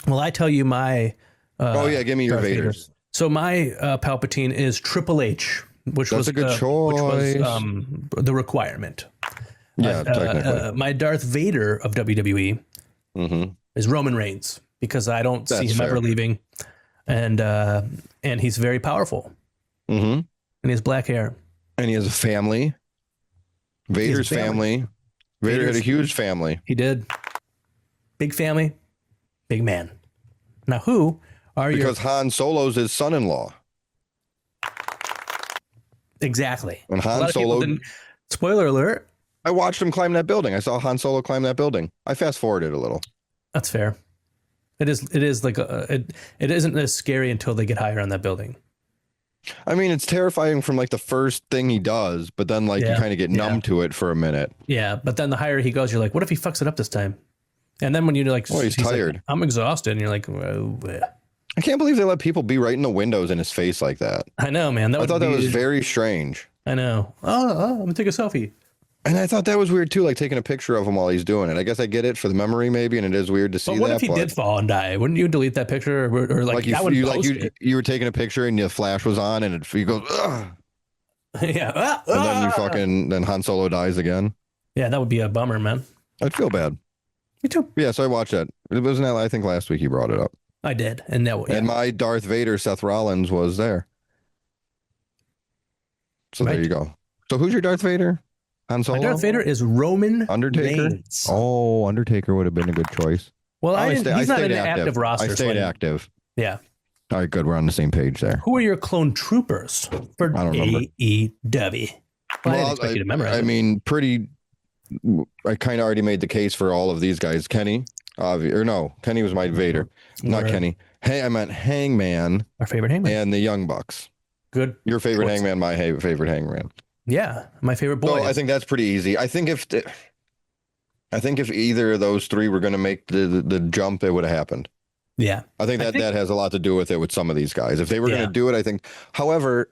Well, I tell you my... give me your Vaders. So my Palpatine is Triple H, which was a good choice. Which was the requirement. Yeah, technically. My Darth Vader of WWE is Roman Reigns because I don't see him ever leaving, and he's very powerful. And he has black hair. And he has a family. Vader's family. Vader had a huge family. He did. Big family, big man. Now, who are you? Because Han Solo's his son-in-law. Exactly. And Han Solo. Spoiler alert. I watched him climb that building. I saw Han Solo climb that building. I fast forwarded a little. That's fair. It is like it isn't as scary until they get higher on that building. I mean, it's terrifying from like the first thing he does, but then like you kind of get numb to it for a minute. Yeah, but then the higher he goes, you're like, what if he fucks it up this time? And then when you're like, he's tired. Like, I'm exhausted, and you're like, I can't believe they let people be right in the windows in his face like that. I know, man. I thought that was very strange. I know. Oh, I'm gonna take a selfie. And I thought that was weird too, like taking a picture of him while he's doing it. I guess I get it for the memory, maybe, and it is weird to see that. What if he did fall and die? Wouldn't you delete that picture, or like you were taking a picture and the flash was on, and you go, ugh. Yeah, and then Han Solo dies again. Yeah, that would be a bummer, man. I'd feel bad. Me too. Yeah, so I watched that. It wasn't that. I think last week you brought it up. I did, and and my Darth Vader, Seth Rollins, was there. So there you go. So who's your Darth Vader? Han Solo? My Darth Vader is Roman Undertaker. Reigns. Oh, Undertaker would have been a good choice. Well, he's not in an active roster. I stayed active. Yeah. All right, good. We're on the same page there. Who are your clone troopers for AEW? Well, I didn't expect you to memorize. I mean, I kind of already made the case for all of these guys. Kenny, Kenny was my Vader, not Kenny. Hey, I meant Hangman. Our favorite Hangman. And the Young Bucks. Good. Your favorite Hangman, my favorite Hangman. Yeah, my favorite boy. So I think that's pretty easy. I think if either of those three were going to make the jump, it would have happened. Yeah, I think that has a lot to do with it with some of these guys. If they were going to do it, I think. However,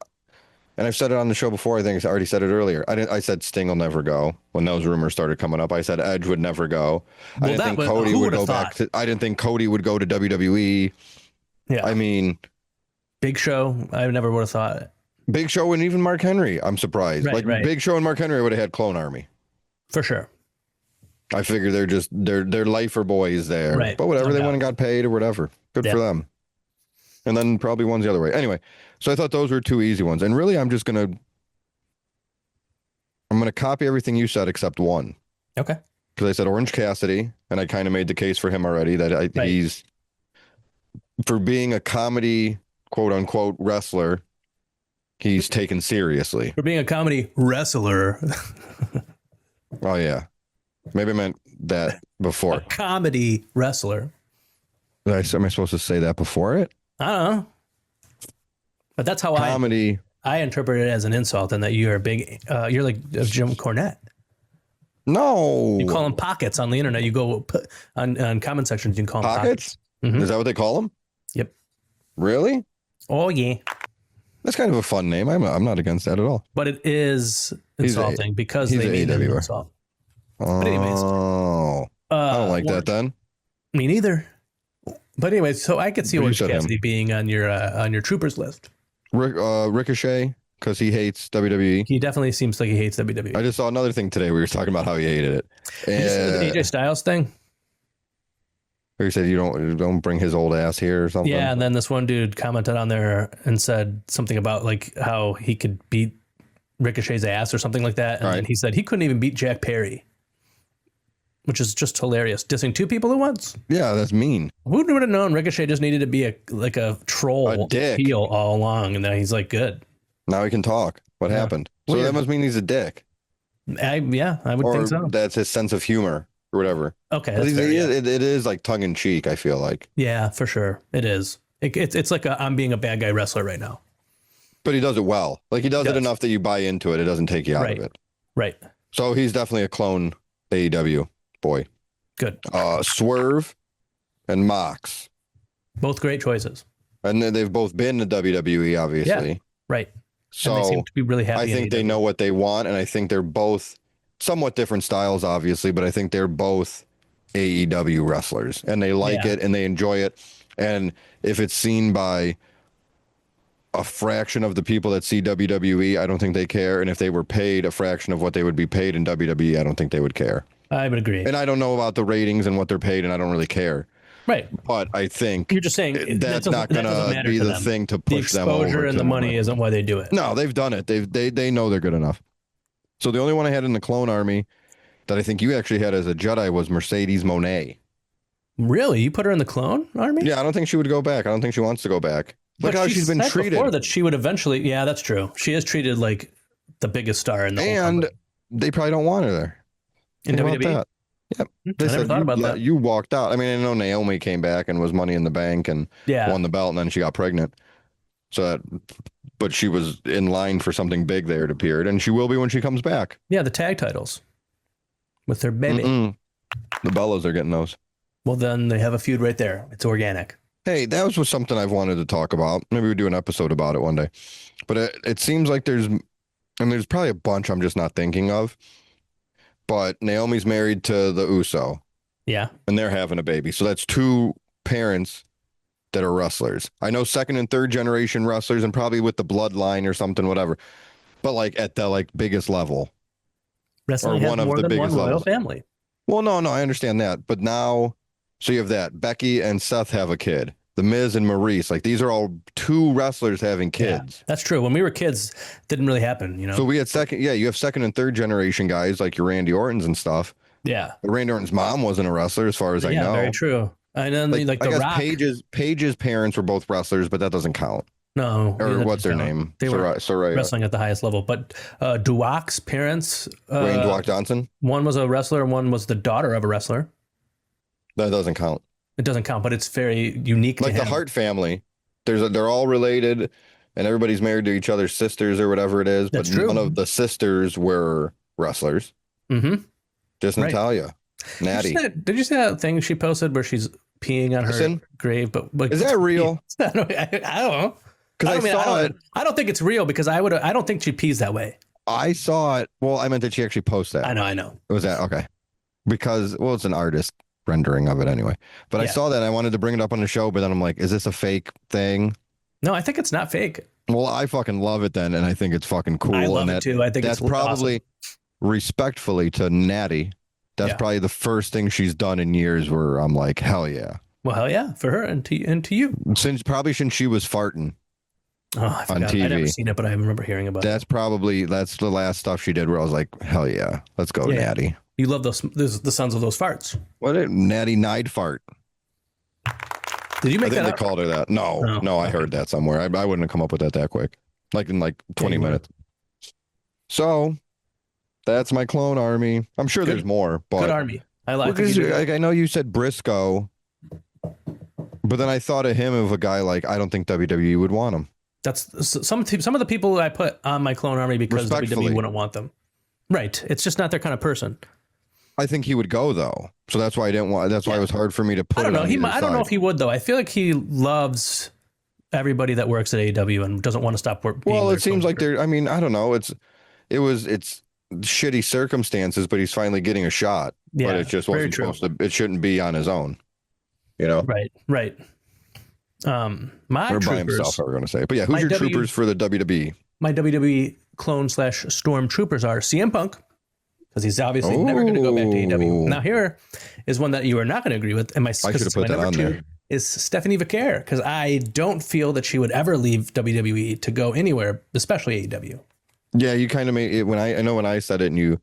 and I've said it on the show before. I think I already said it earlier. I said Sting will never go when those rumors started coming up. I said Edge would never go. I didn't think Cody would go back to. I didn't think Cody would go to WWE. Yeah, I mean, Big Show. I never would have thought. Big Show and even Mark Henry. I'm surprised. Right. Big Show and Mark Henry would have had Clone Army for sure. I figure they're lifer boys there, right. But whatever, they went and got paid or whatever. Good for them. And then probably one's the other way. Anyway, so I thought those were two easy ones, and really, I'm gonna copy everything you said except one. Okay. Because I said Orange Cassidy, and I kind of made the case for him already that he's for being a comedy quote unquote wrestler. He's taken seriously. For being a comedy wrestler. Oh, yeah. Maybe I meant that before. A comedy wrestler. Am I supposed to say that before it? I don't know. But that's how I interpret it as an insult, and that you're you're like Jim Cornette. No. You call them pockets on the internet. You go on comment sections, you can call them pockets. Mm-hmm. Is that what they call them? Yep. Really? Oh, yeah. That's kind of a fun name. I'm not against that at all. But it is insulting because they mean an insult. But anyways. Oh. I don't like that then. Me neither. But anyways, so I could see Orange Cassidy being on your troopers list. Ricochet, because he hates WWE. He definitely seems like he hates WWE. I just saw another thing today. We were talking about how he hated it. Did you see the AJ Styles thing? Or he said you don't bring his old ass here or something. Yeah, and then this one dude commented on there and said something about like how he could beat Ricochet's ass or something like that. And then he said he couldn't even beat Jack Perry, which is just hilarious. Dissing 2 people at once. Yeah, that's mean. Who would have known Ricochet just needed to be a troll, a dick heel all along, and then he's like, good. Now he can talk. What happened? So that must mean he's a dick. I would think so. That's his sense of humor or whatever. Okay, it is like tongue in cheek. I feel like. Yeah, for sure, it is. It's like I'm being a bad guy wrestler right now. But he does it well. Like he does it enough that you buy into it. It doesn't take you out of it. Right. So he's definitely a clone AEW boy. Good. Swerve and Mox. Both great choices. And they've both been to WWE, obviously. Yeah. Right. So and they seem to be really happy. I think they know what they want, and I think they're both somewhat different styles, obviously, but I think they're both AEW wrestlers, and they like it and they enjoy it. And if it's seen by a fraction of the people that see WWE, I don't think they care. And if they were paid a fraction of what they would be paid in WWE, I don't think they would care. I would agree. And I don't know about the ratings and what they're paid, and I don't really care. Right. But I think you're just saying that's not going to be the thing to push them over. The exposure and the money isn't why they do it. No, they've done it. They know they're good enough. So the only one I had in the Clone Army that I think you actually had as a Jedi was Mercedes Moné. Really? You put her in the Clone Army? Yeah, I don't think she would go back. I don't think she wants to go back. Look how she's been treated. Before that she would eventually. Yeah, that's true. She is treated like the biggest star in the whole company. They probably don't want her there. In WWE? Yep. I never thought about that. You walked out. I mean, I know Naomi came back and was Money in the Bank and won the belt, and then she got pregnant. But she was in line for something big there, it appeared, and she will be when she comes back. Yeah, the tag titles with their baby. The Bellas are getting those. Well, then they have a feud right there. It's organic. Hey, that was something I've wanted to talk about. Maybe we'll do an episode about it one day. But it seems like there's probably a bunch I'm just not thinking of. But Naomi's married to the Uso. Yeah. And they're having a baby. So that's 2 parents that are wrestlers. I know 2nd and 3rd generation wrestlers and probably with the bloodline or something, whatever. But like at the biggest level. Wrestling has more than one royal family. Well, no, I understand that. But now, so you have that. Becky and Seth have a kid. The Miz and Maurice, these are all 2 wrestlers having kids. Yeah, that's true. When we were kids, it didn't really happen, you know. So we had you have 2nd and 3rd generation guys like your Randy Ortons and stuff. Yeah. But Randy Orton's mom wasn't a wrestler, as far as I know. Yeah, very true. And then The Rock. Paige's parents were both wrestlers, but that doesn't count. No. Or what's their name? They were wrestling at the highest level. But Duwak's parents, Wayne Duwak Johnson, one was a wrestler and one was the daughter of a wrestler. That doesn't count. It doesn't count, but it's very unique. Like the Hart family, they're all related, and everybody's married to each other's sisters or whatever it is. That's but true. None of the sisters were wrestlers. Mm-hmm. Just Natalia, Natty. Did you see that thing she posted where she's peeing on her grave? But is that real? I don't know. Because I don't think it's real because I don't think she pees that way. I saw it. Well, I meant that she actually posted that. I know. Was that okay? Because it's an artist rendering of it anyway. But I saw that and I wanted to bring it up on the show, but then I'm like, is this a fake thing? No, I think it's not fake. Well, I fucking love it then, and I think it's fucking cool. I love it too. I think that's it's probably awesome. Respectfully to Natty. That's probably the first thing she's done in years where I'm like, hell yeah. Well, hell yeah, for her and to you. Since she was farting. Oh, I forgot. On TV. I've never seen it, but I remember hearing about it. That's the last stuff she did where I was like, hell yeah, let's go, Natty. You love the sounds of those farts. What a Natty Night fart. Did you make that up? They called her that. No, I heard that somewhere. I wouldn't have come up with that quick. In 20 minutes. So that's my Clone Army. I'm sure there's more, but good army. I like it. I know you said Briscoe, but then I thought of him of a guy I don't think WWE would want him. That's some of the people I put on my Clone Army because WWE wouldn't want them. Right. It's just not their kind of person. I think he would go though. So that's why I didn't want. That's why it was hard for me to put. I don't know. I don't know if he would though. I feel like he loves everybody that works at AEW and doesn't want to stop working. Well, it seems like they're. I mean, I don't know. It's shitty circumstances, but he's finally getting a shot. Yeah, but it just wasn't supposed to. It shouldn't be on his own. You know. Right. My or troopers, by himself, I was going to say. But yeah, who's your troopers for the WWE? My WWE clone / storm troopers are CM Punk, because he's obviously never going to go back to AEW. Now here is one that you are not going to agree with, and I should have put that on there. Is Stephanie Vaquer, because I don't feel that she would ever leave WWE to go anywhere, especially AEW. Yeah, you kind of made it when I know when I said it and you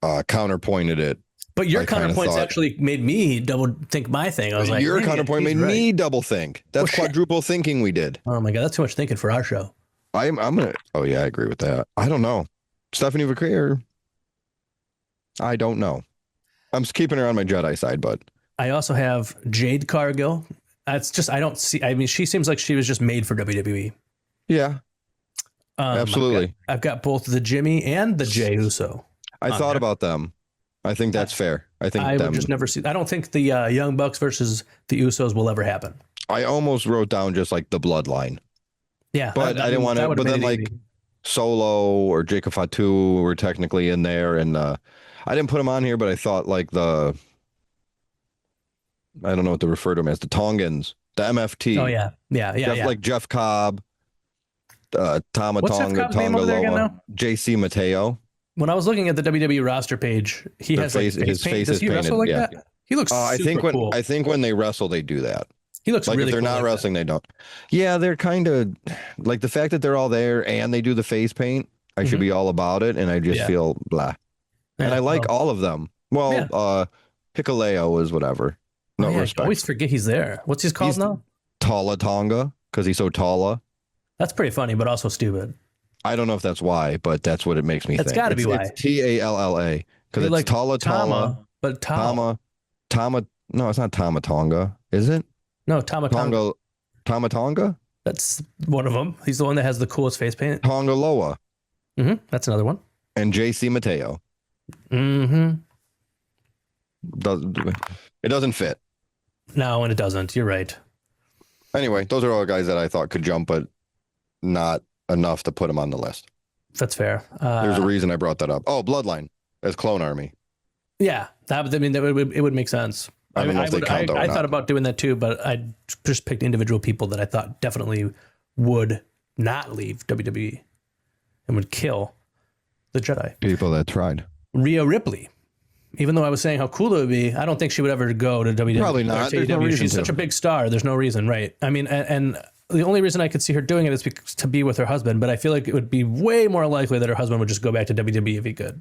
counterpointed it. But your counterpoints actually made me double think my thing. I was like, your counterpoint made me double think. That's quadruple thinking we did. Oh my God, that's too much thinking for our show. I'm gonna. Oh yeah, I agree with that. I don't know. Stephanie McCreer. I don't know. I'm keeping her on my Jedi side, but I also have Jade Cargill. That's just I don't see. I mean, she seems like she was just made for WWE. Yeah, absolutely. I've got both the Jimmy and the Jey Uso. I thought about them. I think that's fair. I think I would just never see. I don't think the Young Bucks versus the Usos will ever happen. I almost wrote down just like the bloodline. Yeah, but I didn't want to. But then like Solo or Jacob Fatu were technically in there, and I didn't put them on here. But I thought like I don't know what to refer to them as, the Tongans, the MFT. Oh yeah. Like Jeff Cobb, Tama Tonga, Tonga Loa, JC Mateo. When I was looking at the WWE roster page, he has his face is painted. Like that? He looks super cool. I think when they wrestle, they do that. He looks like really if they're cool not wrestling, they don't. Yeah, they're kind of like the fact that they're all there and they do the face paint. I should be all about it, and I just feel blah. And I like all of them. Well, Hikuleo is whatever. No respect. I always forget he's there. What's his called now? Tala Tonga, because he's so talla. That's pretty funny, but also stupid. I don't know if that's why, but that's what it makes me think. It's got to be why. It's Talla, because it's like Tala, but Tama. No, it's not Tama Tonga, is it? No, Tama Tonga. That's one of them. He's the one that has the coolest face paint. Tonga Loa. That's another one. And JC Mateo. It doesn't fit. No, and it doesn't. You're right. Anyway, those are all guys that I thought could jump, but not enough to put them on the list. That's fair. There's a reason I brought that up. Oh, Bloodline as Clone Army. Yeah, it would make sense. I don't know if they count or not. I thought about doing that too, but I just picked individual people that I thought definitely would not leave WWE and would kill the Jedi. People that tried. Rhea Ripley. Even though I was saying how cool it would be, I don't think she would ever go to WWE. Probably not. There's no reason She's such a big star. There's no reason, right? I mean, and the only reason I could see her doing it is to be with her husband, but I feel like it would be way more likely that her husband would just go back to WWE if he could.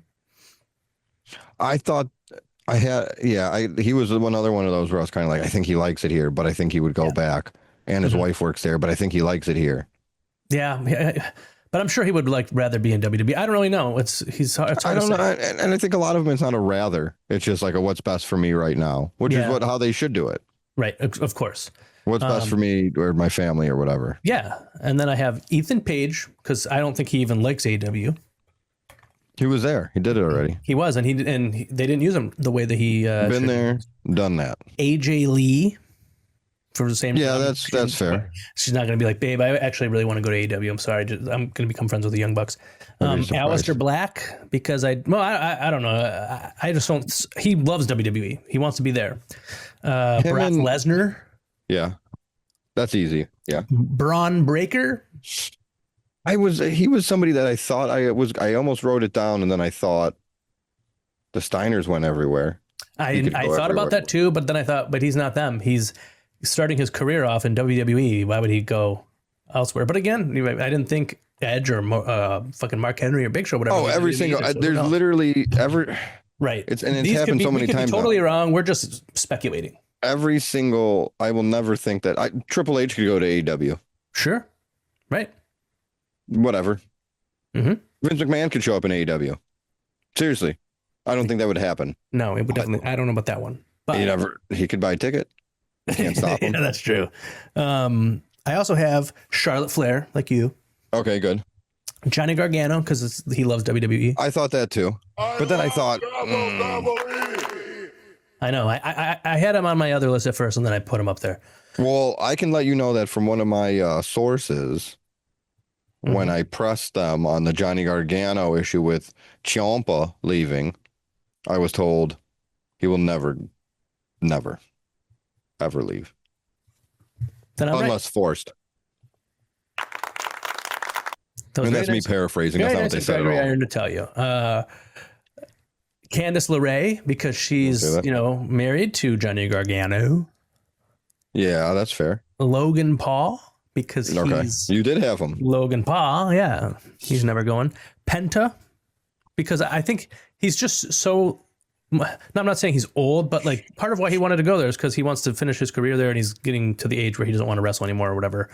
I thought he was another one of those where I was kind of like, I think he likes it here, but I think he would go back. And his wife works there, but I think he likes it here. Yeah. But I'm sure he would rather be in WWE. I don't really know. It's I don't know. And I think a lot of them, it's not a rather. It's just like a what's best for me right now, which is how they should do it. Right. Of course. What's best for me or my family or whatever. Yeah. And then I have Ethan Page, because I don't think he even likes AEW. He was there. He did it already. He was, and they didn't use him the way that he been there, done that. AJ Lee for the same. Yeah, that's fair. She's not going to be like, babe, I actually really want to go to AEW. I'm sorry, I'm going to become friends with the Young Bucks. Aleister Black, because I don't know. I just don't. He loves WWE. He wants to be there. Brock Lesnar. Yeah, that's easy. Yeah. Braun Breaker. He was somebody that I thought I almost wrote it down, and then I thought the Steiners went everywhere. I thought about that too, but then I thought, but he's not them. He's starting his career off in WWE. Why would he go elsewhere? But again, I didn't think Edge or fucking Mark Henry or Big Show, whatever. Oh, every single there's literally every right. It's happened so many times. Totally wrong. We're just speculating. Every single. I will never think that Triple H could go to AEW. Sure. Right. Whatever. Vince McMahon could show up in AEW. Seriously, I don't think that would happen. No, it would definitely. I don't know about that one. But he could buy a ticket. Can't stop him. Yeah, that's true. I also have Charlotte Flair, like you. Okay, good. Johnny Gargano, because he loves WWE. I thought that too, but then I thought. I know. I had him on my other list at first, and then I put him up there. Well, I can let you know that from one of my sources. When I pressed them on the Johnny Gargano issue with Ciampa leaving, I was told he will never, ever leave. Unless forced. And that's me paraphrasing. That's not what they said at all. Iron to tell you. Candice LeRae, because she's, married to Johnny Gargano. Yeah, that's fair. Logan Paul, because he's you did have him. Logan Paul. Yeah, he's never going. Penta, because I think he's just so. No, I'm not saying he's old, but like part of why he wanted to go there is because he wants to finish his career there, and he's getting to the age where he doesn't want to wrestle anymore or whatever.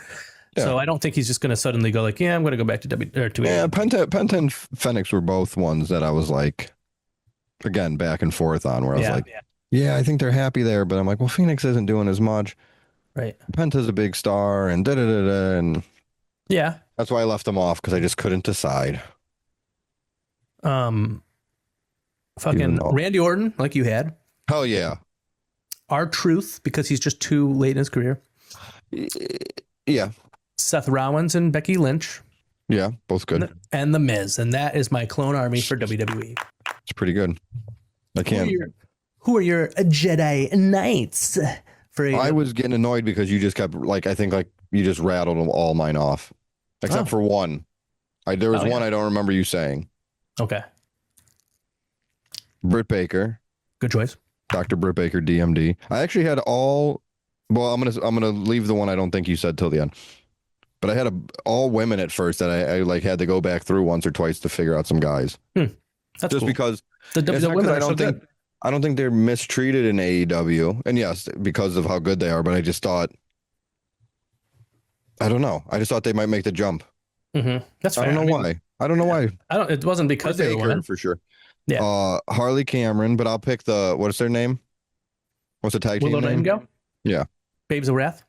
Yeah. So I don't think he's just going to suddenly go like, yeah, I'm going to go back to Yeah, Penta and Phoenix were both ones that I was like, again, back and forth on, where I was like, yeah, I think they're happy there, but I'm like, well, Phoenix isn't doing as much. Right. Penta's a big star, and and yeah, that's why I left them off, because I just couldn't decide. Fucking Randy Orton, like you had. Hell yeah. R-Truth, because he's just too late in his career. Yeah. Seth Rollins and Becky Lynch. Yeah, both good. And The Miz. And that is my clone army for WWE. It's pretty good. I can't. Who are your Jedi Knights? I was getting annoyed because you just kept, like, I think, like, you just rattled all mine off. Except for one. There was one I don't remember you saying. Okay. Britt Baker. Good choice. Dr. Britt Baker, DMD. I actually had all. Well, I'm gonna leave the one I don't think you said till the end. But I had all women at first that I like had to go back through once or twice to figure out some guys. That's just cool. Because the women are so good. I don't think they're mistreated in AEW, and yes, because of how good they are. But I just thought, I don't know. I just thought they might make the jump. Mm-hmm. That's fair. I don't know why. I don't know why. It wasn't because they were women for sure. Yeah. Harley Cameron, but I'll pick what's their name? What's the tag team name? Nightingale? Yeah. Babes of Wrath?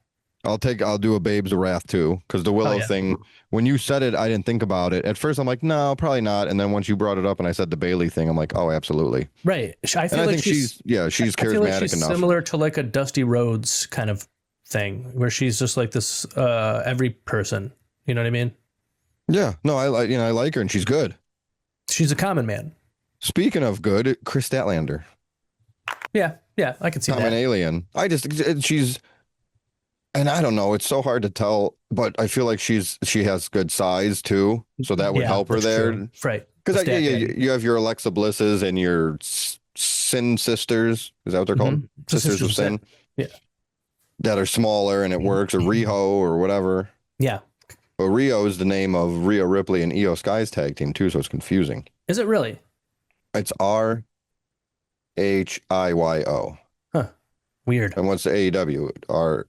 I'll do a Babes of Wrath too, because the Willow thing, when you said it, I didn't think about it. At first I'm like, no, probably not. And then once you brought it up and I said the Bailey thing, I'm like, oh, absolutely. Right. I think she's charismatic enough. Similar to like a Dusty Rhodes kind of thing, where she's just like this every person. You know what I mean? Yeah. No, I like her and she's good. She's a common man. Speaking of good, Chris Statlander. Yeah, I can see that. Common alien. And I don't know, it's so hard to tell, but I feel like she has good size too, so that would help her there. True. Right. Because you have your Alexa Blisses and your Sin Sisters. Is that what they're called? Sisters of Sin. Yeah. That are smaller and it works, or Riho or whatever. Yeah. But Rio is the name of Rhea Ripley and Io Sky's tag team too, so it's confusing. Is it really? It's RHIYO. Huh. Weird. And what's the AEW?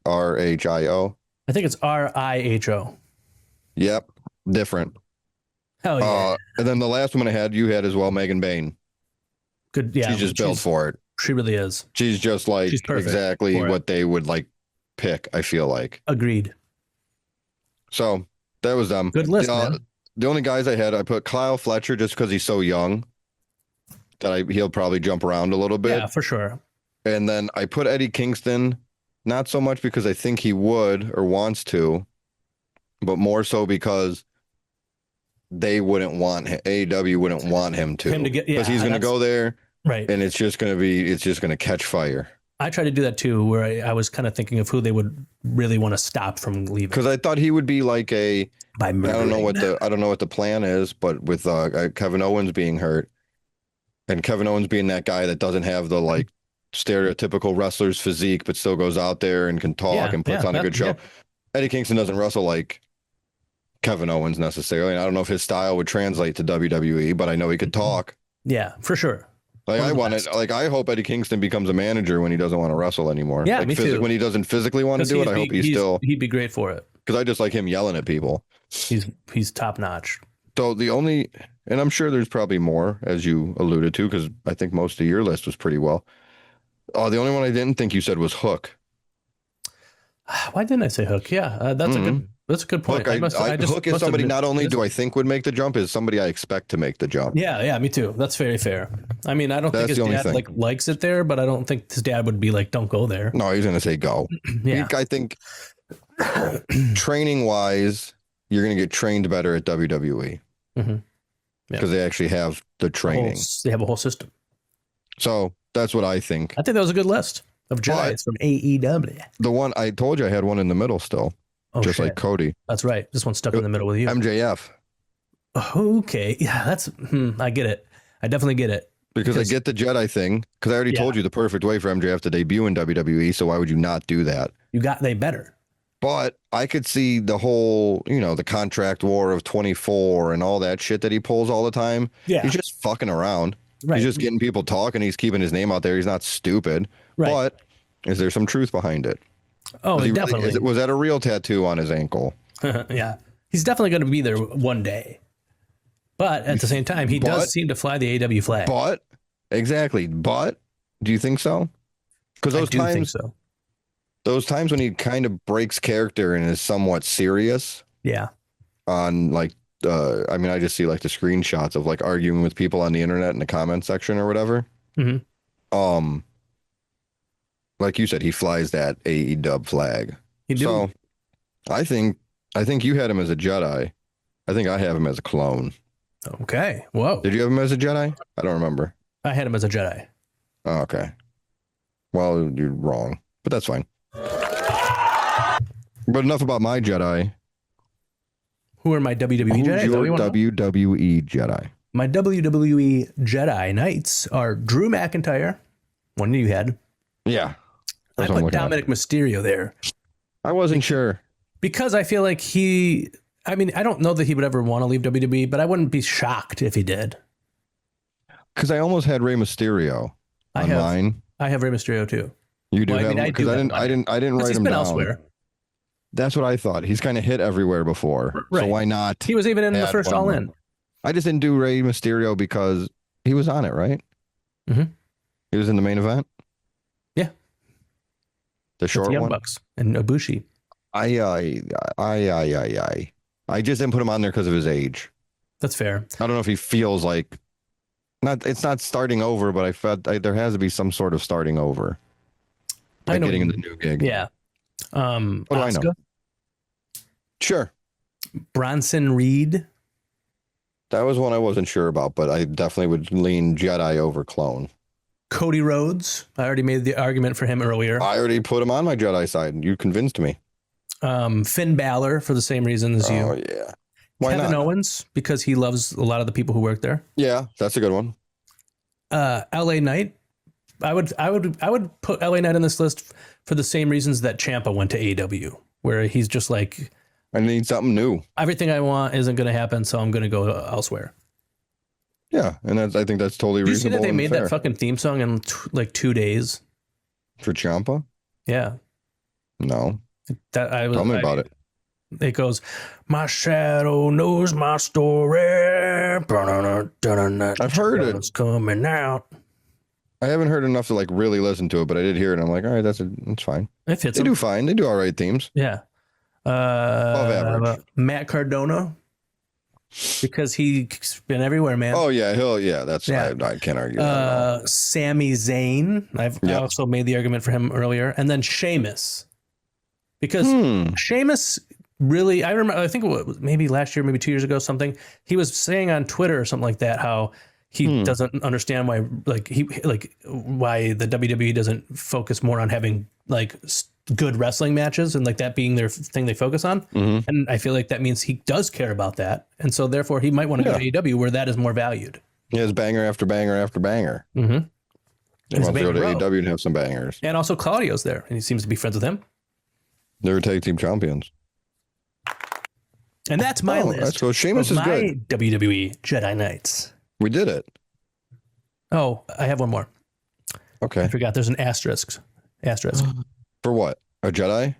RHIO? I think it's RIHO. Yep. Different. Hell yeah. And then the last one you had as well, Megan Bain. Good. Yeah. She's just built for it. She really is. She's just like exactly what they would like pick, I feel like. Agreed. So that was them. Good list, man. The only guys I put Kyle Fletcher just because he's so young that he'll probably jump around a little bit. Yeah, for sure. And then I put Eddie Kingston, not so much because I think he would or wants to, but more so because AEW wouldn't want him to. Because he's going to go there. Right. And it's just going to catch fire. I tried to do that too, where I was kind of thinking of who they would really want to stop from leaving. Because I thought he would be like I don't know what the plan is, but with Kevin Owens being hurt, and Kevin Owens being that guy that doesn't have the like stereotypical wrestler's physique, but still goes out there and can talk and puts on a good show. Yeah. Eddie Kingston doesn't wrestle like Kevin Owens necessarily, and I don't know if his style would translate to WWE, but I know he could talk. Yeah, for sure. I hope Eddie Kingston becomes a manager when he doesn't want to wrestle anymore. Yeah, me too. When he doesn't physically want to do it, I hope he'd be great for it. Because I just like him yelling at people. He's top notch. So and I'm sure there's probably more, as you alluded to, because I think most of your list was pretty well. The only one I didn't think you said was Hook. Why didn't I say Hook? Yeah, that's a good point. Hook is somebody not only do I think would make the jump, is somebody I expect to make the jump. Yeah, me too. That's very fair. I mean, I don't think his dad likes it there, but I don't think his dad would be like, "Don't go there." No, he's gonna say go. Yeah, I think training wise, you're gonna get trained better at WWE because they actually have the training. They have a whole system. So that's what I think. I think that was a good list of Jedi's from AEW. The one I told you I had one in the middle still. Just like Cody. That's right. This one's stuck in the middle with you. MJF. Okay. Yeah, that's, I get it. I definitely get it. Because I get the Jedi thing, because I already told you the perfect way for MJF to debut in WWE, so why would you not do that? They better. But I could see the whole, the contract war of 24 and all that shit that he pulls all the time. Yeah. He's just fucking around. Right. He's just getting people talking. He's keeping his name out there. He's not stupid. Right. But is there some truth behind it? Oh, definitely. Really, was that a real tattoo on his ankle? Yeah. He's definitely going to be there one day. But at the same time, he does seem to fly the AW flag. But, exactly. But, do you think so? Because I do think so. Those times when he kind of breaks character and is somewhat serious. Yeah. On I just see like the screenshots of like arguing with people on the internet in the comment section or whatever. Mm-hmm. Like you said, he flies that AEW flag. He do. So I think you had him as a Jedi. I think I have him as a clone. Okay. Whoa. Did you have him as a Jedi? I don't remember. I had him as a Jedi. Oh, okay. Well, you're wrong, but that's fine. But enough about my Jedi. Who are my WWE Who's Jedi? your WWE Jedi? My WWE Jedi Knights are Drew McIntyre. One you had. Yeah. I put Dominic Mysterio there. I wasn't sure. Because I feel like I don't know that he would ever want to leave WWE, but I wouldn't be shocked if he did. Because I almost had Rey Mysterio on mine. I have Rey Mysterio too. You do have him? Because I didn't write him been down. Elsewhere. That's what I thought. He's kind of hit everywhere before. Right. So why not? He was even in the first All In. I just didn't do Rey Mysterio because he was on it, right? Mm-hmm. He was in the main event? Yeah. The short Young one? Bucks and Ibushi. I just didn't put him on there because of his age. That's fair. I don't know if he feels like it's not starting over, but I felt there has to be some sort of starting over. By getting in the new gig. Yeah. What do I know? Sure. Bronson Reed. That was one I wasn't sure about, but I definitely would lean Jedi over clone. Cody Rhodes. I already made the argument for him earlier. I already put him on my Jedi side. You convinced me. Finn Balor for the same reason as you. Oh, yeah. Why Kevin not? Owens, because he loves a lot of the people who work there. Yeah, that's a good one. LA Knight. I would put LA Knight on this list for the same reasons that Ciampa went to AEW, where he's just like, I need something new. Everything I want isn't going to happen, so I'm going to go elsewhere. Yeah, and I think that's totally reasonable. Did you see that they made that fucking theme song in like 2 days? For Ciampa? Yeah. No. Tell me about it. It goes, my shadow knows my story. I've heard it. It's coming out. I haven't heard enough to like really listen to it, but I did hear it. And I'm like, all right, that's fine. It fits. They do fine. They do all right themes. Yeah. Above average. Matt Cardona, because he's been everywhere, man. Oh yeah, I can't argue. Sami Zayn. I also made the argument for him earlier, and then Sheamus, because Sheamus really, I remember. I think it was maybe last year, maybe 2 years ago, something. He was saying on Twitter or something like that how he doesn't understand why, why the WWE doesn't focus more on having like good wrestling matches and like that being their thing they focus on. Mm-hmm. And I feel like that means he does care about that. And so therefore he might want to go to AEW where that is more valued. He has banger after banger after banger. Mm-hmm. He wants to go to AEW and have some bangers. And also Claudio's there and he seems to be friends with him. They're tag team champions. And that's my list. Let's go. Sheamus is good. WWE Jedi Knights. We did it. Oh, I have one more. Okay. I forgot there's an asterisk. For what? A Jedi?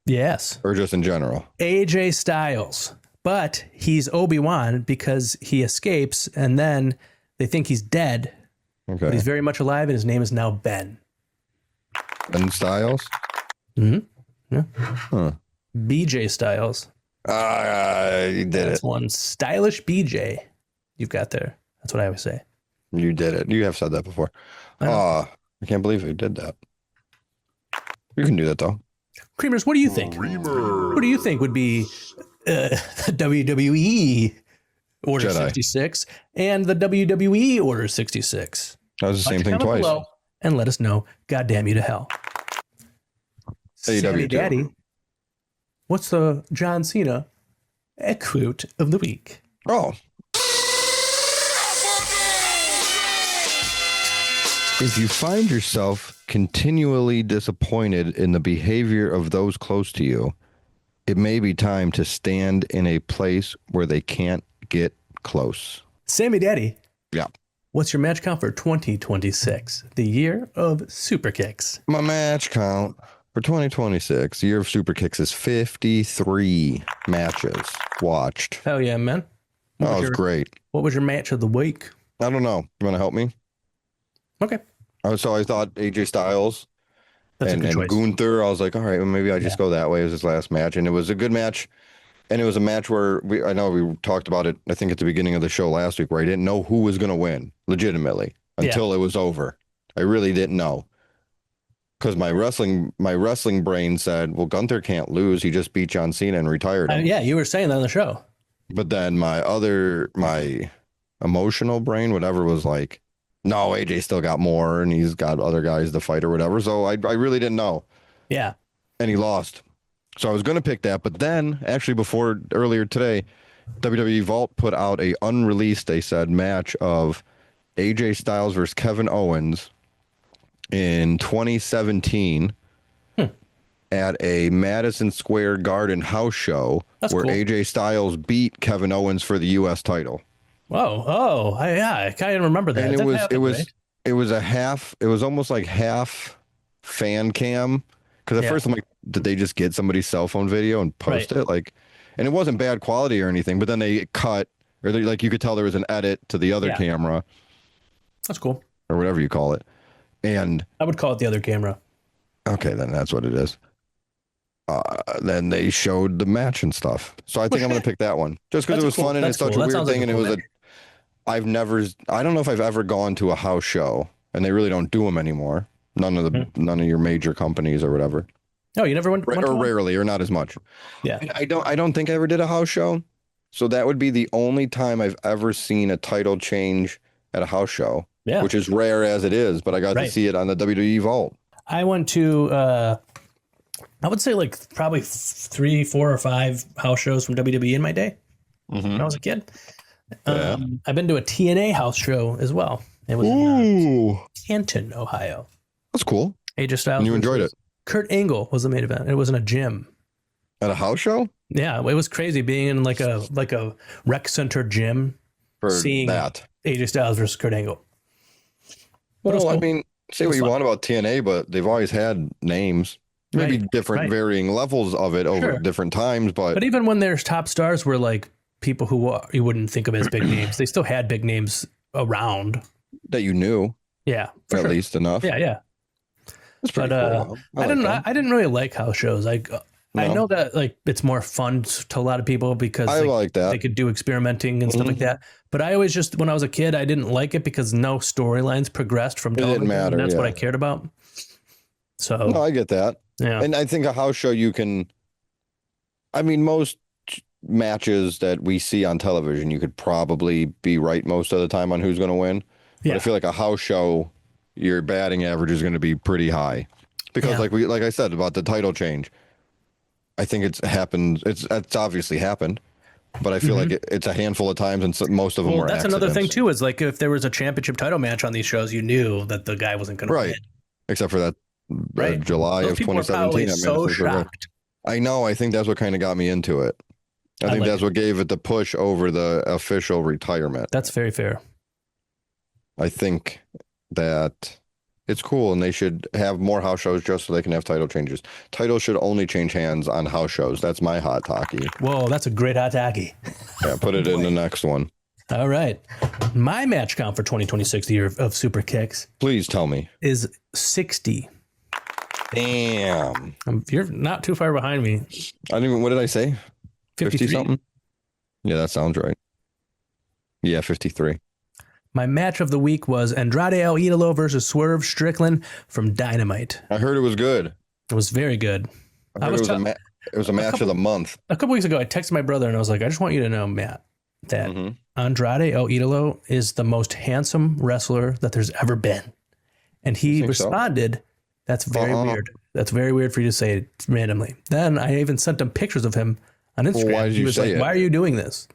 Yes. Or just in general? AJ Styles. But he's Obi-Wan because he escapes and then they think he's dead. Okay. But he's very much alive and his name is now Ben. Ben Styles? Mm-hmm. Yeah. Huh. BJ Styles. You did That's one. Stylish BJ. You've got there. That's what I always say. You did it. You have said that before. I can't believe you did that. You can do that though. Creamers, what do you think? What do you think would be the WWE Order Jedi. 66 and the WWE Order 66? That was the same thing twice. And let us know. God damn you to hell. AEW Daddy. What's the John Cena quote of the week? Oh. If you find yourself continually disappointed in the behavior of those close to you, it may be time to stand in a place where they can't get close. Sammy Daddy. Yeah. What's your match count for 2026, the year of super kicks? My match count for 2026, the year of super kicks, is 53 matches watched. Hell yeah, man. That was great. What was your match of the week? I don't know. You want to help me? Okay. So I thought AJ Styles and Gunther. I was like, all right, well, maybe I just go that way as his last match. And it was a good match. And it was a match where I know we talked about it, I think at the beginning of the show last week, where I didn't know who was going to win legitimately until it was over. I really didn't know. Because my wrestling brain said, well, Gunther can't lose. He just beat John Cena and retired him. Yeah, you were saying that on the show. But then my emotional brain, whatever, was like, no, AJ still got more and he's got other guys to fight or whatever. So I really didn't know. Yeah. And he lost. So I was going to pick that. But then actually earlier today, WWE Vault put out a unreleased, they said, match of AJ Styles versus Kevin Owens in 2017 at a Madison Square Garden house show. That's where cool. AJ Styles beat Kevin Owens for the U.S. title. Whoa! Oh, I kind of remember that. And it was almost like half fan cam, because at first I'm like, did they just get somebody's cell phone video and post it? Like, and it wasn't bad quality or anything, but then they cut, or like you could tell there was an edit to the other camera. That's cool. Or whatever you call it. And I would call it the other camera. Okay, then that's what it is. Then they showed the match and stuff. So I think I'm going to pick that one just because it was fun and it's such a weird thing. And it was I don't know if I've ever gone to a house show, and they really don't do them anymore. None of your major companies or whatever. Oh, you never went or rarely, or not as much. Yeah. I don't think I ever did a house show. So that would be the only time I've ever seen a title change at a house show. Yeah. Which is rare as it is, but I got to see it on the WWE Vault. I went to I would say like probably 3, 4, or 5 house shows from WWE in my day when I was a kid. I've been to a TNA house show as well. It was in Canton, Ohio. That's cool. AJ Styles. And you enjoyed it. Kurt Angle was the main event. It was in a gym. At a house show? Yeah, it was crazy being in like a rec center gym, seeing that AJ Styles versus Kurt Angle. Well, cool. I mean, say what you want about TNA, but they've always had names. Maybe different varying levels of it over different times, but even when their top stars were like people who you wouldn't think of as big names, they still had big names around that you knew. Yeah, at least enough. Yeah. That's pretty cool. I didn't really like house shows. I know that like it's more fun to a lot of people because they could do experimenting and stuff like that. But I always just, when I was a kid, I didn't like it because no storylines progressed from television. It didn't matter. And that's what I cared about. So no, I get that. Yeah. And I think a house show most matches that we see on television, you could probably be right most of the time on who's going to win. But I feel like a house show, your batting average is going to be pretty high because like I said about the title change, I think it's happened. It's obviously happened, but I feel like it's a handful of times and most of them were that's accidents. Another thing too, is like if there was a championship title match on these shows, you knew that the guy wasn't going to win. Except for that July of 2017. So shocked. I know. I think that's what kind of got me into it. I think that's what gave it the push over the official retirement. That's very fair. I think that it's cool, and they should have more house shows just so they can have title changes. Titles should only change hands on house shows. That's my hot talkie. Whoa, that's a great hot talkie. Yeah, put it in the next one. All right. My match count for 2026, the year of Super Kicks. Please tell me. Is 60. Damn. You're not too far behind me. What did I say? 50 something? Yeah, that sounds right. Yeah, 53. My match of the week was Andrade El Idolo versus Swerve Strickland from Dynamite. I heard it was good. It was very good. It was a match of the month. A couple weeks ago, I texted my brother and I was like, I just want you to know, Matt, that Andrade El Idolo is the most handsome wrestler that there's ever been. And he responded, that's very weird. That's very weird for you to say it randomly. Then I even sent him pictures of him on Instagram. Well, why did you say it? Why are you doing this?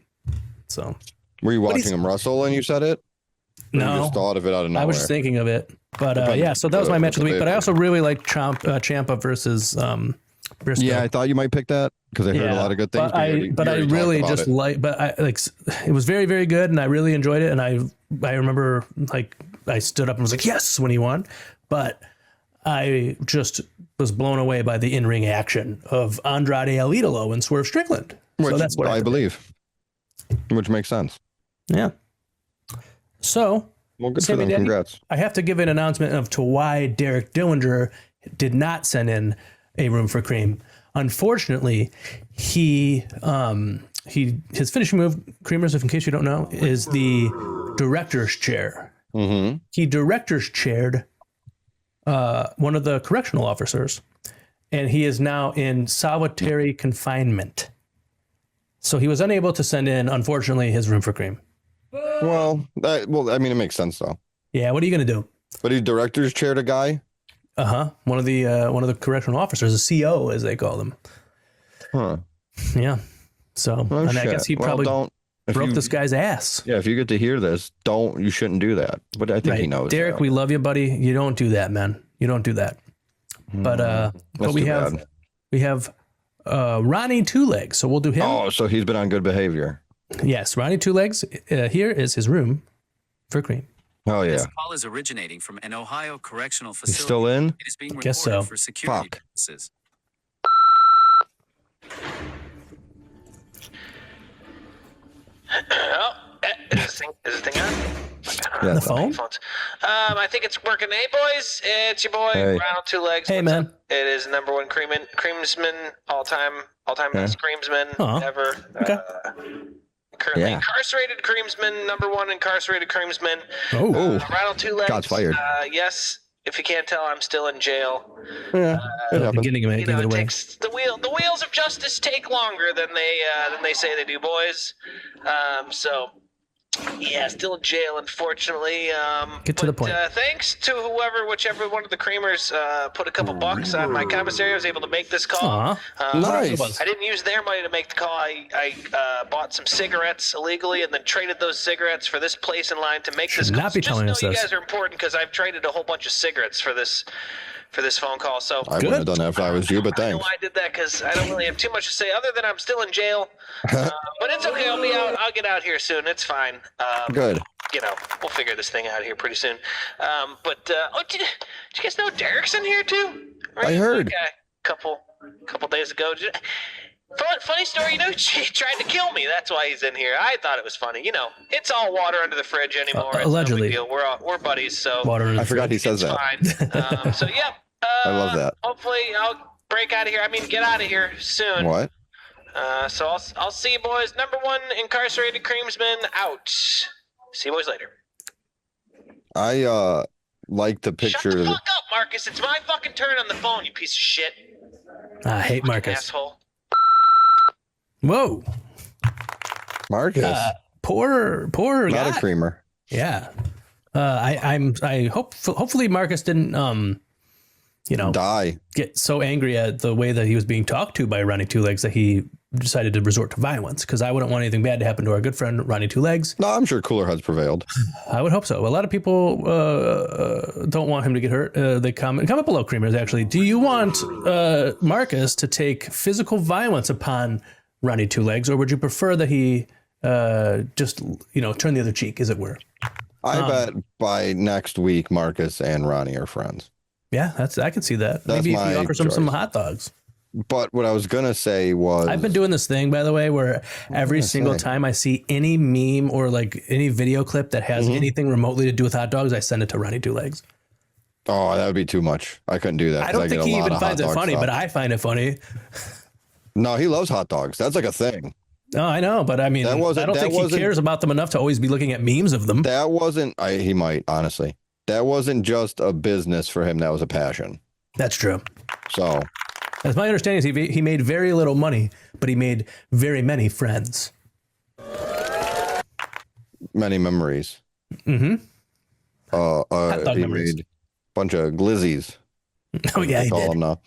So, were you watching him wrestle and you said it? Or no, you just thought of it out of nowhere. I was just thinking of it. But so that was my match of the week. But I also really like Ciampa versus Briscoe. Yeah, I thought you might pick that because I heard a lot of good things. But I really just it was very, very good, and I really enjoyed it. And I remember like I stood up and was like, yes, when he won. But I just was blown away by the in-ring action of Andrade El Idolo and Swerve Strickland. Which so that's what I believe. Which makes sense. Yeah. So, well, good for them. Congrats. I have to give an announcement of to why Derek Dillinger did not send in a Room for Cream. Unfortunately, his finishing move, Creamers, if in case you don't know, is the director's chair. Mm-hmm. He director's chaired one of the correctional officers, and he is now in solitary confinement. So he was unable to send in, unfortunately, his Room for Cream. Well, I mean, it makes sense though. Yeah, what are you going to do? But he director's chaired a guy. One of the correctional officers, a CO as they call them. Huh. Yeah. So and I guess he probably broke this guy's ass. Yeah, if you get to hear this, you shouldn't do that. But I think he knows. Derek, that. we love you, buddy. You don't do that, man. You don't do that. But we have Ronnie Two Legs, so we'll do him. Oh, so he's been on good behavior. Yes, Ronnie Two Legs. Here is his Room for Cream. Oh yeah. This call is originating from an Ohio correctional facility. He's still in? It is being recorded Guess so. for security purposes. Is this thing on? Yeah, the phone? I think it's working. Hey, boys. It's your boy, Ronald Two Legs. Hey, man. It is number one creamsman, all-time best creamsman ever. Okay. Currently incarcerated creamsman, number one incarcerated creamsman. Oh. Ronald Two Legs. God's fired. Yes. If you can't tell, I'm still in jail. Yeah. Beginning of it, give it away. Takes the wheels of justice take longer than they say they do, boys. So yeah, still in jail, unfortunately. Get to the point. Thanks to whichever one of the creamers put a couple bucks on my commissary, I was able to make this call. Nice. I didn't use their money to make the call. I bought some cigarettes illegally and then traded those cigarettes for this place in line to make this call. Not be telling us you this. guys are important because I've traded a whole bunch of cigarettes for this phone call. So I wouldn't have done that if I was you, but I know thanks. I did that because I don't really have too much to say other than I'm still in jail. But it's okay. I'll be out. I'll get out here soon. It's fine. Good. We'll figure this thing out here pretty soon. Did you guys know Derek's in here too? Right? I heard. Like a couple days ago. Funny story, she tried to kill me. That's why he's in here. I thought it was funny. It's all water under the fridge anymore. Allegedly. It's no big deal. We're buddies, so I forgot he says that. fine. So yeah. I love that. Hopefully I'll break out of here. Get out of here soon. What? So I'll see you boys. Number one incarcerated creamsman out. See you boys later. I like the picture. Shut the fuck up, Marcus. It's my fucking turn on the phone, you piece of shit. I hate Marcus. Asshole. Whoa. Marcus. Poor Not guy. a creamer. Yeah. Hopefully Marcus didn't die. Get so angry at the way that he was being talked to by Ronnie Two Legs that he decided to resort to violence, because I wouldn't want anything bad to happen to our good friend Ronnie Two Legs. No, I'm sure cooler heads prevailed. I would hope so. A lot of people don't want him to get hurt. They comment below, creamers, actually. Do you want Marcus to take physical violence upon Ronnie Two Legs, or would you prefer that he just turn the other cheek, as it were? I bet by next week Marcus and Ronnie are friends. Yeah, I can see that. That's maybe if my you offer some choice. hot dogs. But what I was gonna say was, I've been doing this thing, by the way, where every single time I see any meme or like any video clip that has anything remotely to do with hot dogs, I send it to Ronnie Two Legs. Oh, that would be too much. I couldn't do that. I don't think he even finds it funny, but I find it funny. No, he loves hot dogs. That's like a thing. No, I know, but I mean, I don't think he cares about them enough to always be looking at memes of them. That wasn't. He might, honestly. That wasn't just a business for him. That was a passion. That's true. So, as my understanding is, he made very little money, but he made very many friends. Many memories. Mm-hmm. He made a bunch of glizzies. Oh yeah, he call did. Them now.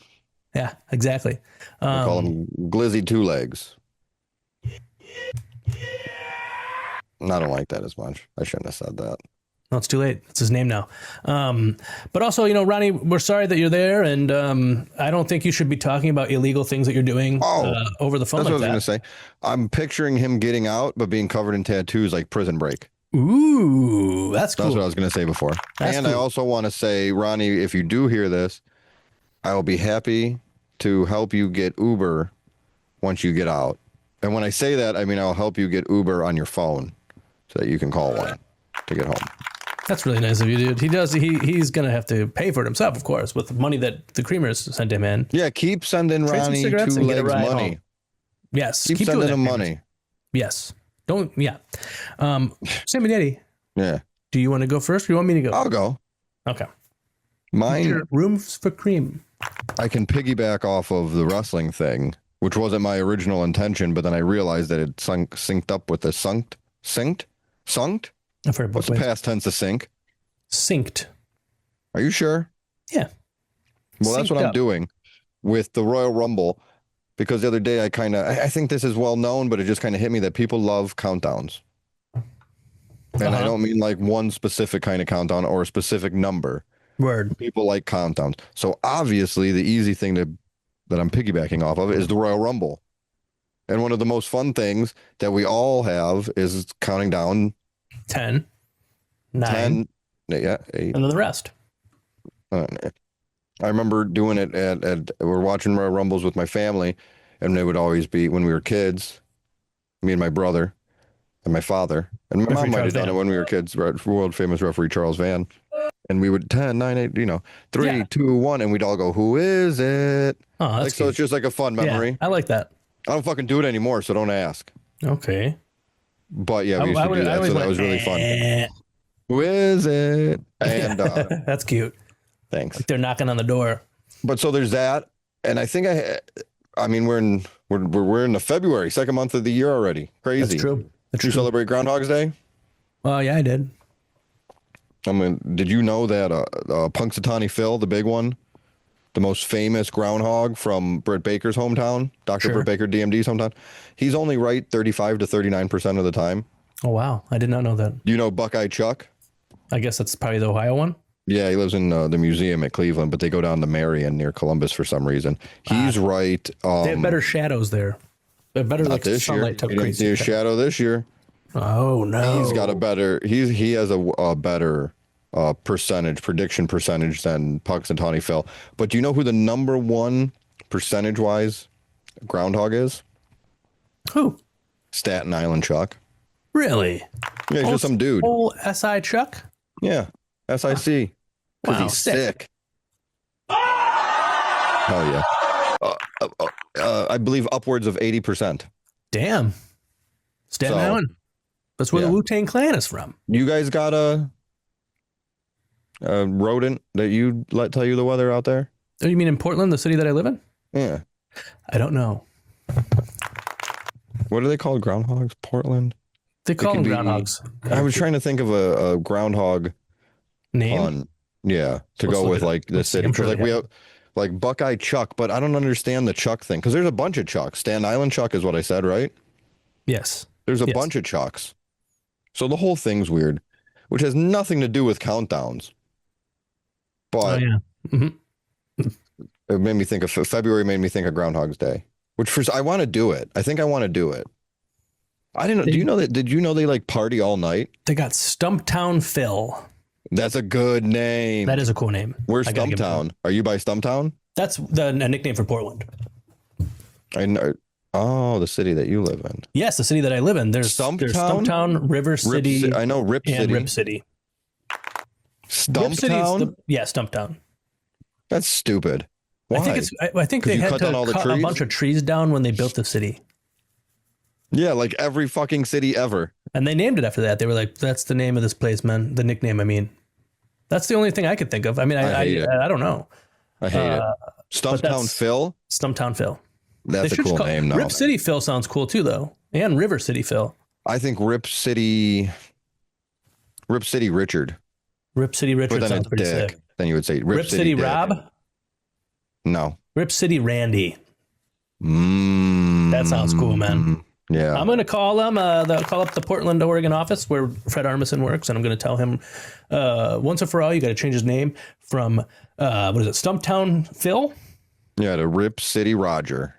Yeah, exactly. We call them Glizzy Two Legs. I don't like that as much. I shouldn't have said that. No, it's too late. It's his name now. But also, Ronnie, we're sorry that you're there, and I don't think you should be talking about illegal things that you're doing over the phone. That's what I was going to say. I'm picturing him getting out, but being covered in tattoos like Prison Break. Ooh, that's cool. That's what I was going to say before. And cool. I also want to say, Ronnie, if you do hear this, I will be happy to help you get Uber once you get out. And when I say that, I mean I'll help you get Uber on your phone so that you can call one to get home. That's really nice of you, dude. He's going to have to pay for it himself, of course, with the money that the Creamers sent him in. Yeah, keep sending Ronnie 2 legs money. Yes. Keep sending him money. Yes. Don't, yeah. Sammy Daddy. Yeah. Do you want to go first or do you want me to go? I'll go. Okay. Mine. Rooms for cream. I can piggyback off of the wrestling thing, which wasn't my original intention, but then I realized that it synced up with the synced? I've heard both What's the past tense of sync? Synced. Are you sure? Yeah. Well, that's what I'm doing with the Royal Rumble, because the other day I think this is well known, but it just kind of hit me that people love countdowns. And I don't mean like one specific kind of countdown or a specific number. Word. People like countdowns. So obviously the easy thing that I'm piggybacking off of is the Royal Rumble. And one of the most fun things that we all have is counting down 10, 9, 10, yeah, 8. And then the rest. I remember doing it we're watching Royal Rumbles with my family, and they would always be, when we were kids, me and my brother and my father, and my mom might have done it when we were kids, right? World famous referee Charles Van. And we would 10, 9, 8, 3, 2, 1, and we'd all go, who is it? Oh, so it's just like a fun memory. Yeah, I like that. I don't fucking do it anymore, so don't ask. Okay. But yeah, we used to do that, so that was really fun. Who is it? And that's cute. Thanks. Like they're knocking on the door. But so there's that, and I think I mean we're in the February, second month of the year already. Crazy. That's true. Did you celebrate Groundhog's Day? Oh yeah, I did. Did you know that Punxsutawney Phil, the big one, the most famous groundhog from Britt Baker's hometown, Dr. Britt Baker, DMD's hometown, he's only right 35 to 39% of the time. Oh, wow. I did not know that. You know Buckeye Chuck? I guess that's probably the Ohio one. Yeah, he lives in the museum at Cleveland, but they go down to Marion near Columbus for some reason. He's right. They have better shadows there. They're better like this year. He didn't see a shadow this year. Oh, no. He's got a better, he has a better prediction percentage than Punxsutawney Phil. But do you know who the number one percentage-wise groundhog is? Who? Staten Island Chuck. Really? Yeah, he's just some dude. Whole SI Chuck? Yeah, SIC. Because he's sick. Oh, yeah. I believe upwards of 80%. Damn. Staten Island. That's where the Wu-Tang Clan is from. You guys got a rodent that you let tell you the weather out there? Oh, you mean in Portland, the city that I live in? Yeah. I don't know. What are they called? Groundhogs? Portland? They call them groundhogs. I was trying to think of a groundhog name. To go with like the city. Because like we have like Buckeye Chuck, but I don't understand the Chuck thing. Because there's a bunch of Chucks. Staten Island Chuck is what I said, right? Yes. There's a bunch of Chucks. So the whole thing's weird, which has nothing to do with countdowns. But it made me think of February. Made me think of Groundhog's Day, which I want to do it. I think I want to do it. I didn't know. Do you know that? Did you know they like party all night? They got Stumptown Phil. That's a good name. That is a cool name. Where's Stumptown? Are you by Stumptown? That's a nickname for Portland. I know. Oh, the city that you live in. Yes, the city that I live in. There's Stumptown, River City. I know Rip City. Rip City. Stumptown? Stumptown. That's stupid. Why? I think they had to cut a bunch of trees down when they built the city. Yeah, like every fucking city ever. And they named it after that. They were like, that's the name of this place, man. The nickname, I mean. That's the only thing I could think of. I mean, I don't know. I hate it. Stumptown Phil? Stumptown Phil. That's a cool name now. Rip City Phil sounds cool too, though. And River City Phil. I think Rip City Richard. Rip City Richard sounds pretty sick. Then you would say Rip City Rob? No. Rip City Randy. That sounds cool, man. Yeah. I'm going to call them, call up the Portland, Oregon office where Fred Armisen works, and I'm going to tell him once and for all, you got to change his name from, what is it, Stumptown Phil? Yeah, to Rip City Roger.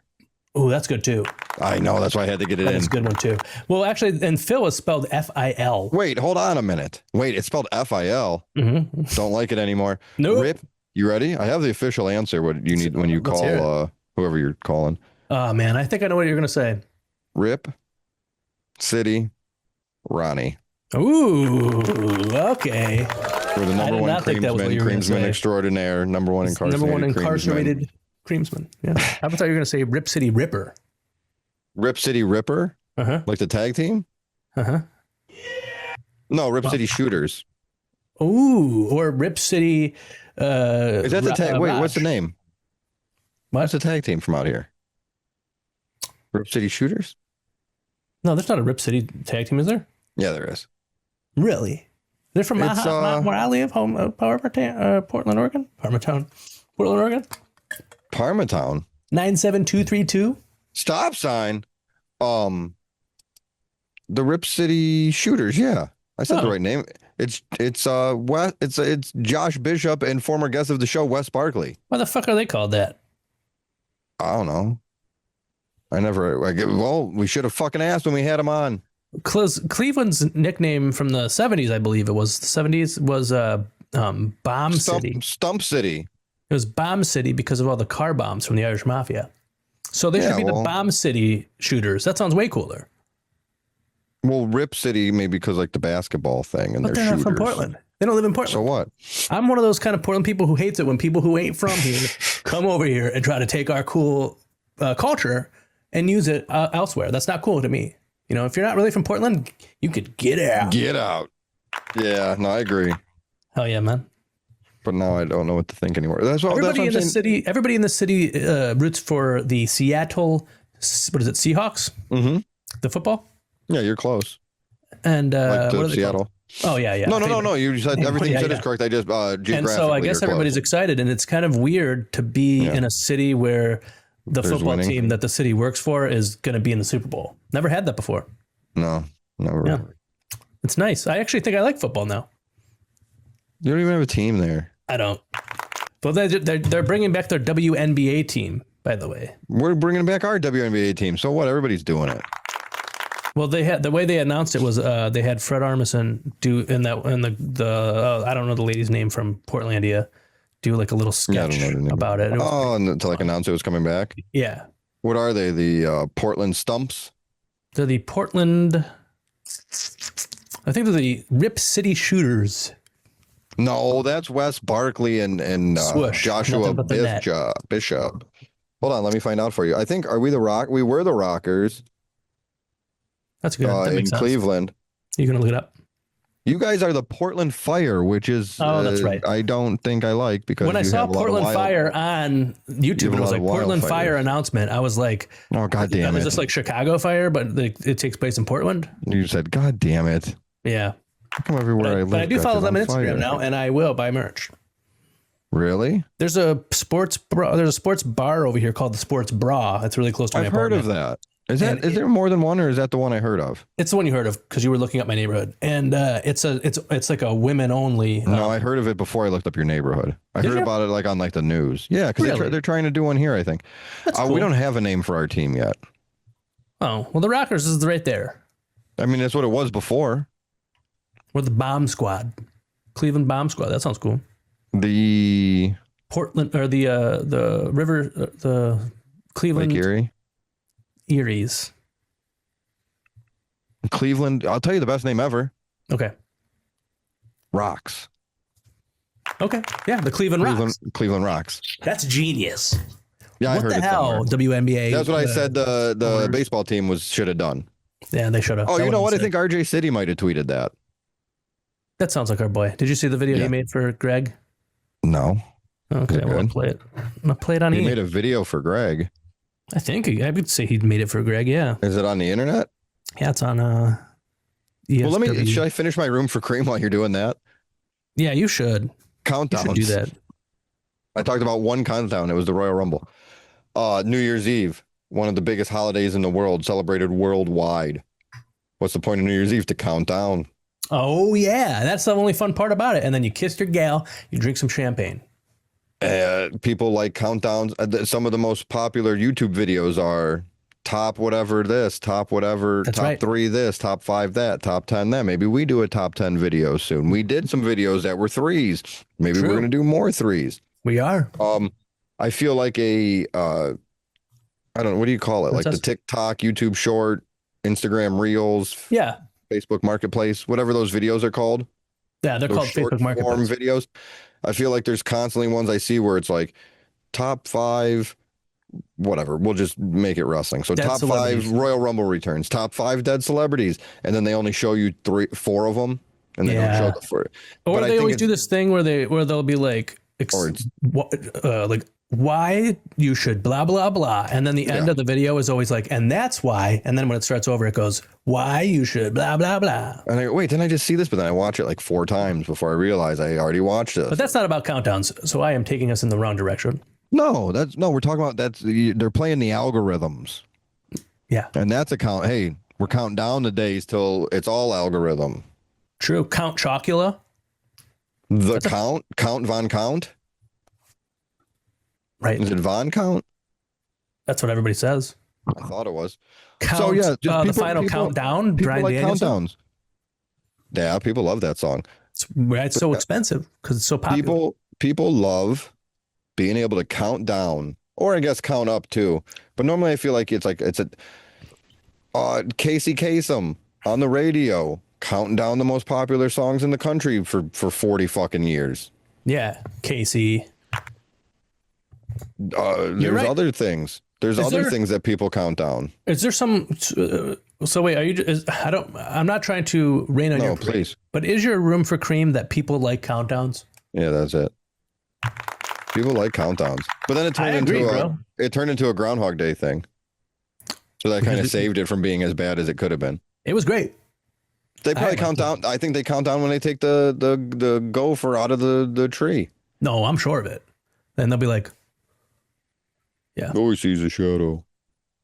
Oh, that's good too. I know. That's why I had to get it in. That's a good one too. Well, actually, and Phil is spelled F-I-L. Wait, hold on a minute. Wait, it's spelled F-I-L. Mm-hmm. Don't like it anymore. Nope. Rip, you ready? I have the official answer. What you need when you call whoever you're calling. Oh, man. I think I know what you're going to say. Rip City Ronnie. Ooh, okay. We're the number one creamsman extraordinaire. Number one incarcerated creamsman. Yeah. I thought you were going to say Rip City Ripper. Rip City Ripper? Uh-huh. Like the tag team? Uh-huh. No, Rip City Shooters. Ooh, or Rip City. Is that the tag? Wait, Raj. what's the name? What's the tag team from out here? Rip City Shooters? No, there's not a Rip City tag team, is there? Yeah, there is. Really? They're from where I live, Portland, Oregon? Portland, Oregon? Parmatown? 97232? Stop sign. The Rip City Shooters. Yeah, I said the right name. It's Josh Bishop and former guest of the show, Wes Barkley. Why the fuck are they called that? I don't know. We should have fucking asked when we had him on. Cleveland's nickname from the 70s, I believe it was the 70s, was Bomb City. Stump City. It was Bomb City because of all the car bombs from the Irish Mafia. So they should be the Bomb City Shooters. That sounds way cooler. Well, Rip City, maybe because like the basketball thing, and but they're shooters. Not from Portland. They don't live in Portland. So what? I'm one of those kind of Portland people who hates it when people who ain't from here come over here and try to take our cool culture and use it elsewhere. That's not cool to me. You know, if you're not really from Portland, you could get out. Get out. Yeah, no, I agree. Hell yeah, man. But now I don't know what to think anymore. Everybody in the city roots for the Seattle, what is it, Seahawks? Mm-hmm. The football? Yeah, you're close. And like what are Seattle. Oh, yeah, yeah. No. You said everything you said is correct. I just geographically. And so I guess everybody's excited, and it's kind of weird to be in a city where the football team that the city works for is going to be in the Super Bowl. Never had that before. No, never. Yeah. It's nice. I actually think I like football now. You don't even have a team there. I don't. But they're bringing back their WNBA team, by the way. We're bringing back our WNBA team. So what? Everybody's doing it. Well, they had the way they announced it was they had Fred Armisen do I don't know the lady's name from Portlandia, do like a little sketch about it. And to like announce it was coming back. Yeah. What are they? The Portland Stumps? They're the Portland. I think they're the Rip City Shooters. No, that's Wes Barkley and Joshua Bishop. Hold on, let me find out for you. I think we were the Rockers. That's good. That in Cleveland. You're gonna look it up. You guys are the Portland Fire, which is that's right. I don't think I like because when I saw Portland Fire on YouTube, and it was like Portland Fire announcement. I was like, "Oh God damn it!" Is this like Chicago Fire, but it takes place in Portland? You said, "God damn it!" Yeah. Come everywhere I live. But I do follow them on Instagram now, and I will buy merch. Really? There's a sports bar over here called the Sports Bra. It's really close to my apartment. I've heard of that. Is there more than one, or is that the one I heard of? It's the one you heard of because you were looking up my neighborhood, and it's like a women only. No, I heard of it before I looked up your neighborhood. I heard about it like on like the news. Yeah, because they're trying to do one here. I think. That's cool. We don't have a name for our team yet. Oh well, the Rockers is right there. I mean, that's what it was before. We're the Bomb Squad, Cleveland Bomb Squad. That sounds cool. The Portland or the river, the Cleveland Lake Eries. Cleveland. I'll tell you the best name ever. Okay. Rocks. Okay. Yeah, the Cleveland Rocks. Cleveland Rocks. That's genius. Yeah, I heard what the hell, WNBA? That's what I said. The baseball team should have done. Yeah, they should have. Oh, you know what? I think RJ City might have tweeted that. That sounds like our boy. Did you see the video he made for Greg? No. Okay, well, I'll play it. I'm going to play it on He made a video for Greg. I think I would say he made it for Greg, yeah. Is it on the internet? Yeah, it's on ESW. Well, should I finish my room for cream while you're doing that? Yeah, you should. Countdowns. You should do that. I talked about one countdown. It was the Royal Rumble. New Year's Eve. one of the biggest holidays in the world, celebrated worldwide. What's the point of New Year's Eve? To count down. Oh, yeah. That's the only fun part about it. And then you kiss your gal, you drink some champagne. People like countdowns. Some of the most popular YouTube videos are top whatever this, top whatever, That's top right. 3 this, top 5 that, top 10 that. Maybe we do a top 10 video soon. We did some videos that were 3s. Maybe True. we're going to do more 3s. We are. I feel like I don't know, what do you call it? Like the TikTok, YouTube short, Instagram Reels, yeah, Facebook Marketplace, whatever those videos are called. Yeah, they're those called short Facebook Marketplace form videos. I feel like there's constantly ones I see where it's like top 5, whatever. We'll just make it wrestling. So top 5 Royal Rumble returns, top 5 dead celebrities, and then they only show you 4 of them, and they don't show the 4. Or they always do this thing where they'll be like, like why you should blah blah blah, and then the end of the video is always like, and that's why, and then when it starts over it goes, why you should blah blah blah, and I go, wait, didn't I just see this? But then I watch it like 4 times before I realize I already watched it. But that's not about countdowns, so I am taking us in the wrong direction. No, we're talking about they're playing the algorithms. Yeah, and that's a count. Hey, we're counting down the days till it's all algorithm. True. Count Chocula. Count Von Count. Right. Is it Von Count? That's what everybody says. I thought it was. Count, so yeah, the final countdown. People Brian like Danielson. countdowns. Yeah, people love that song. It's so expensive because it's so popular. People love being able to count down, or I guess count up too. But normally I feel like it's a Casey Kasem on the radio counting down the most popular songs in the country for 40 fucking years. Yeah, Casey. There's right. Other things. There's other things that people count down. Is there some? So wait, are you? I'm not trying to rain on your parade, please. But is your room for cream that people like countdowns? Yeah, that's it. People like countdowns, but then it turned into a Groundhog Day thing. So that kind of saved it from being as bad as it could have been. It was great. They probably count down. I think they count down when they take the gopher out of the tree. No, I'm sure of it. And they'll be like, yeah. Oh, he sees a shadow.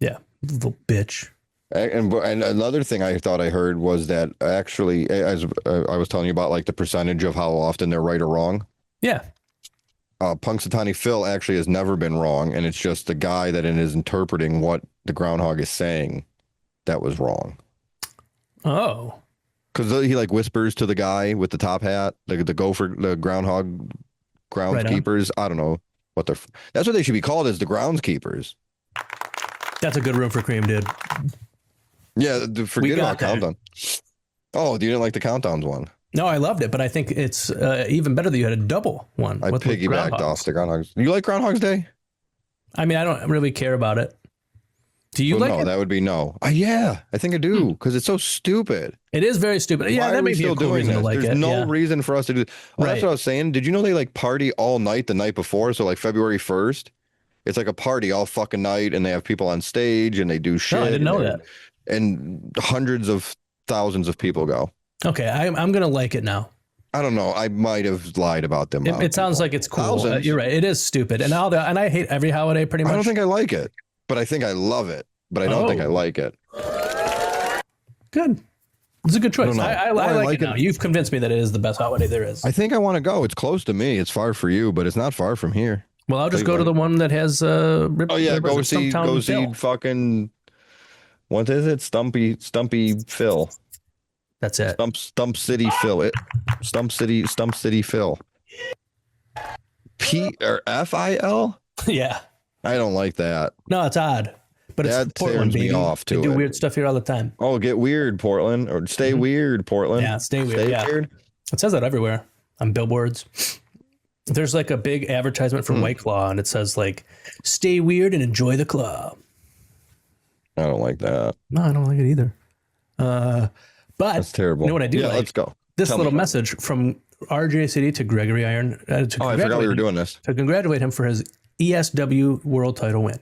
Yeah, little bitch. And another thing I thought I heard was that actually, as I was telling you about, like the percentage of how often they're right or wrong. Yeah. Punxsutawney Phil actually has never been wrong, and it's just the guy that is interpreting what the groundhog is saying that was wrong. Oh. Because he like whispers to the guy with the top hat, the gopher, the groundhog groundskeepers. Right, I don't know what they're. That's what they should be called, is the groundskeepers. That's a good room for cream, dude. Yeah, forget about countdown. Oh, you didn't like the countdowns one? No, I loved it, but I think it's even better that you had a double one. I piggybacked off the Groundhogs. You like Groundhog's Day? I mean, I don't really care about it. Do you like it? No, that would be no. Yeah, I think I do, because it's so stupid. It is very stupid. Yeah, that may be a cool reason to like it. There's no reason for us to do. That's what I was saying. Did you know they like party all night the night before? So like February 1st, it's like a party all fucking night, and they have people on stage and they do shit. No, I didn't know that. And hundreds of thousands of people go. Okay, I'm gonna like it now. I don't know. I might have lied about them. It sounds like it's cool. You're right. It is stupid, and I hate every holiday pretty much. I don't think I like it, but I think I love it. But I don't think I like it. Good. It's a good choice. I like it now. You've convinced me that it is the best holiday there is. I think I want to go. It's close to me. It's far for you, but it's not far from here. Well, I'll just go to the one that has go see fucking, what is it? Stumpy Phil. That's it. Stump City Phil. Stump City Phil. P-or-F-I-L? Yeah. I don't like that. No, it's odd. But that it's Portland, baby. Me off too. They do weird stuff here all the time. Oh, get weird, Portland. Or stay weird, Portland. Yeah, stay weird. Weird. It says that everywhere on billboards. There's like a big advertisement for White Claw, and it says like, stay weird and enjoy the claw. I don't like that. No, I don't like it either. But that's terrible. You know what I do like? Let's go. This little message from RJCD to Gregory Iron. I forgot we were doing this. To congratulate him for his ESW world title win.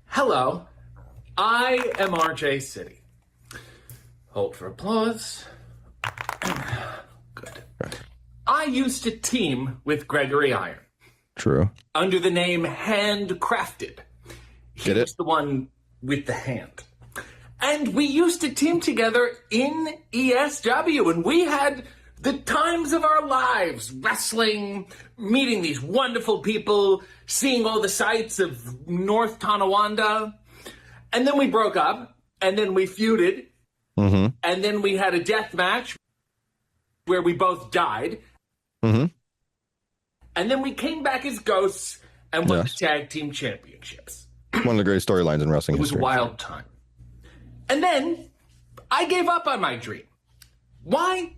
Hello, I am RJ City. Hold for applause. Good. I used to team with Gregory Iron. True. Under the name Handcrafted. He was the one with the hand. And we used to team together in ESW, and we had the times of our lives, wrestling, meeting these wonderful people, seeing all the sights of North Tonawanda. And then we broke up, and then we feuded, and then we had a death match where we both died. And then we came back as ghosts and won the tag team championships. One of the great storylines in wrestling history. It was a wild time. And then I gave up on my dream. Why?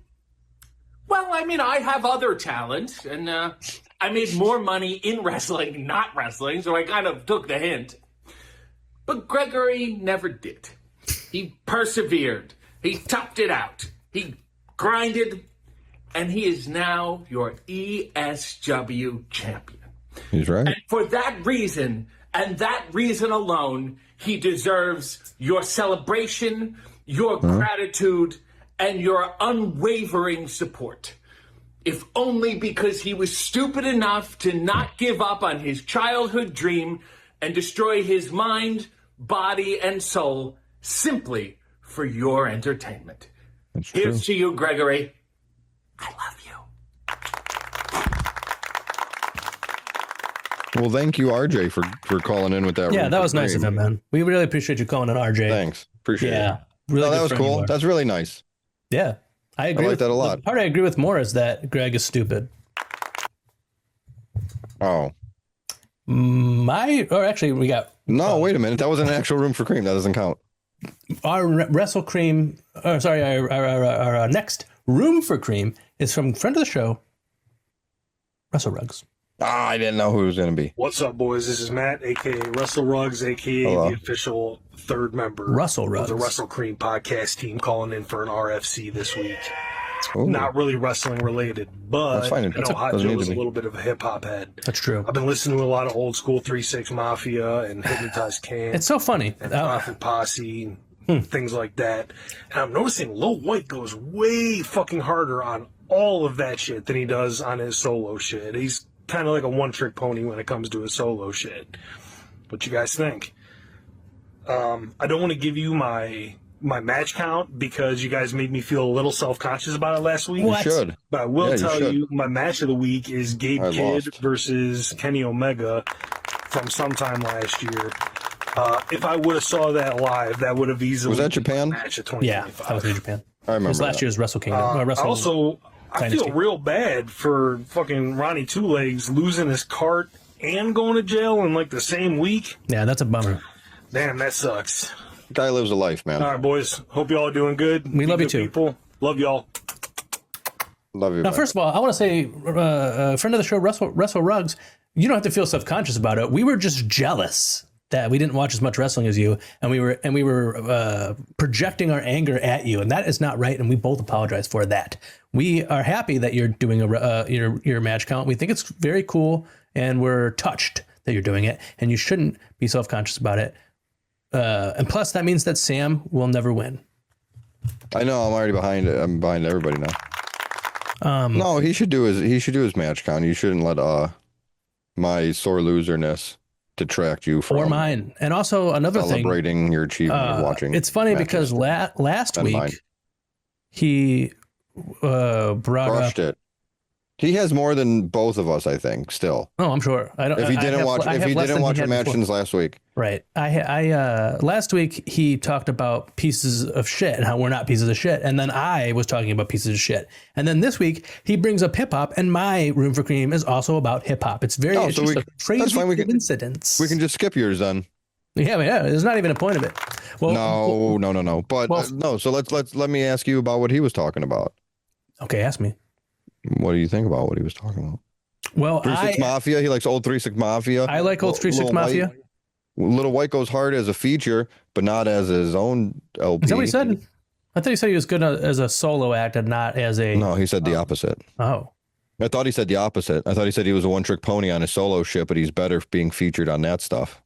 Well, I mean, I have other talent, and I made more money in wrestling, not wrestling, so I kind of took the hint. But Gregory never did. He persevered. He toughed it out. He grinded, and he is now your ESW champion. He's right. And for that reason, and that reason alone, he deserves your celebration, your gratitude, and your unwavering support. If only because he was stupid enough to not give up on his childhood dream and destroy his mind, body, and soul simply for your entertainment. Here's to you, Gregory. I love you. Well, thank you, RJ, for calling in with that. Yeah, that was nice of him, man. We really appreciate you calling in, RJ. Thanks. Appreciate it. Yeah. Really that was cool. That's really nice. Yeah. I agree. I like that a lot. The part I agree with more is that Greg is stupid. Oh. Actually, we got... No, wait a minute. That was an actual room for cream. That doesn't count. Our WrestleCream... Our next room for cream is from friend of the show, Russell Ruggs. I didn't know who it was going to be. What's up, boys? This is Matt, a.k.a. Russell Ruggs, a.k.a. the official third member Russell Ruggs of the WrestleCream podcast team, calling in for an RFC this week. Ooh. Not really wrestling related, but That's fine. I know hotjoe is a little bit of a hip-hop head. That's true. I've been listening to a lot of old school 3-6 Mafia and Hypnotized Camp. It's so funny. And Prophet Posse and things like that. And I'm noticing Lil White goes way fucking harder on all of that shit than he does on his solo shit. He's kind of like a one-trick pony when it comes to his solo shit. What you guys think? I don't want to give you my match count because you guys made me feel a little self-conscious about it last week. You should. But I will tell you my match of the week is Gabe Kidd versus Kenny Omega from sometime last year. If I would have saw that live, that would have easily was that Japan? Match of 2025. Yeah, that was in Japan. I remember. It was last year's Wrestle Kingdom. I feel real bad for fucking Ronnie Two Legs losing his cart and going to jail in like the same week. Yeah, that's a bummer. Damn, that sucks. Guy lives a life, man. All right, boys. Hope y'all are doing good. We love you too. People. Love y'all. Love you. Now, first of all, I want to say, friend of the show, Russell Ruggs, you don't have to feel self-conscious about it. We were just jealous that we didn't watch as much wrestling as you, and we were projecting our anger at you, and that is not right. And we both apologize for that. We are happy that you're doing your match count. We think it's very cool, and we're touched that you're doing it. And you shouldn't be self-conscious about it. And plus, that means that Sam will never win. I know. I'm already behind it. I'm behind everybody now. No, he should do his match count. You shouldn't let my sore loserness detract you from or mine. And also another celebrating your achievement of watching. It's funny matches. because last week he brushed it. He has more than both of us, I think. Still. Oh, I'm sure. If he didn't watch your matches last week, right? I last week he talked about pieces of shit and how we're not pieces of shit, and then I was talking about pieces of shit, and then this week he brings up hip hop, and my room for cream is also about hip hop. It's very a crazy coincidence. We can just skip yours then. Yeah, there's not even a point of it. Well, no. But no. So let me ask you about what he was talking about. Okay, ask me. What do you think about what he was talking about? Well, 3-6 Mafia. He likes old 3-6 Mafia. I like old 3-6 Mafia. Little White goes hard as a feature, but not as his own LP. Is that what he said? I thought he said he was good as a solo act and not as a... No, he said the opposite. Oh. I thought he said the opposite. I thought he said he was a one-trick pony on his solo shit, but he's better being featured on that stuff.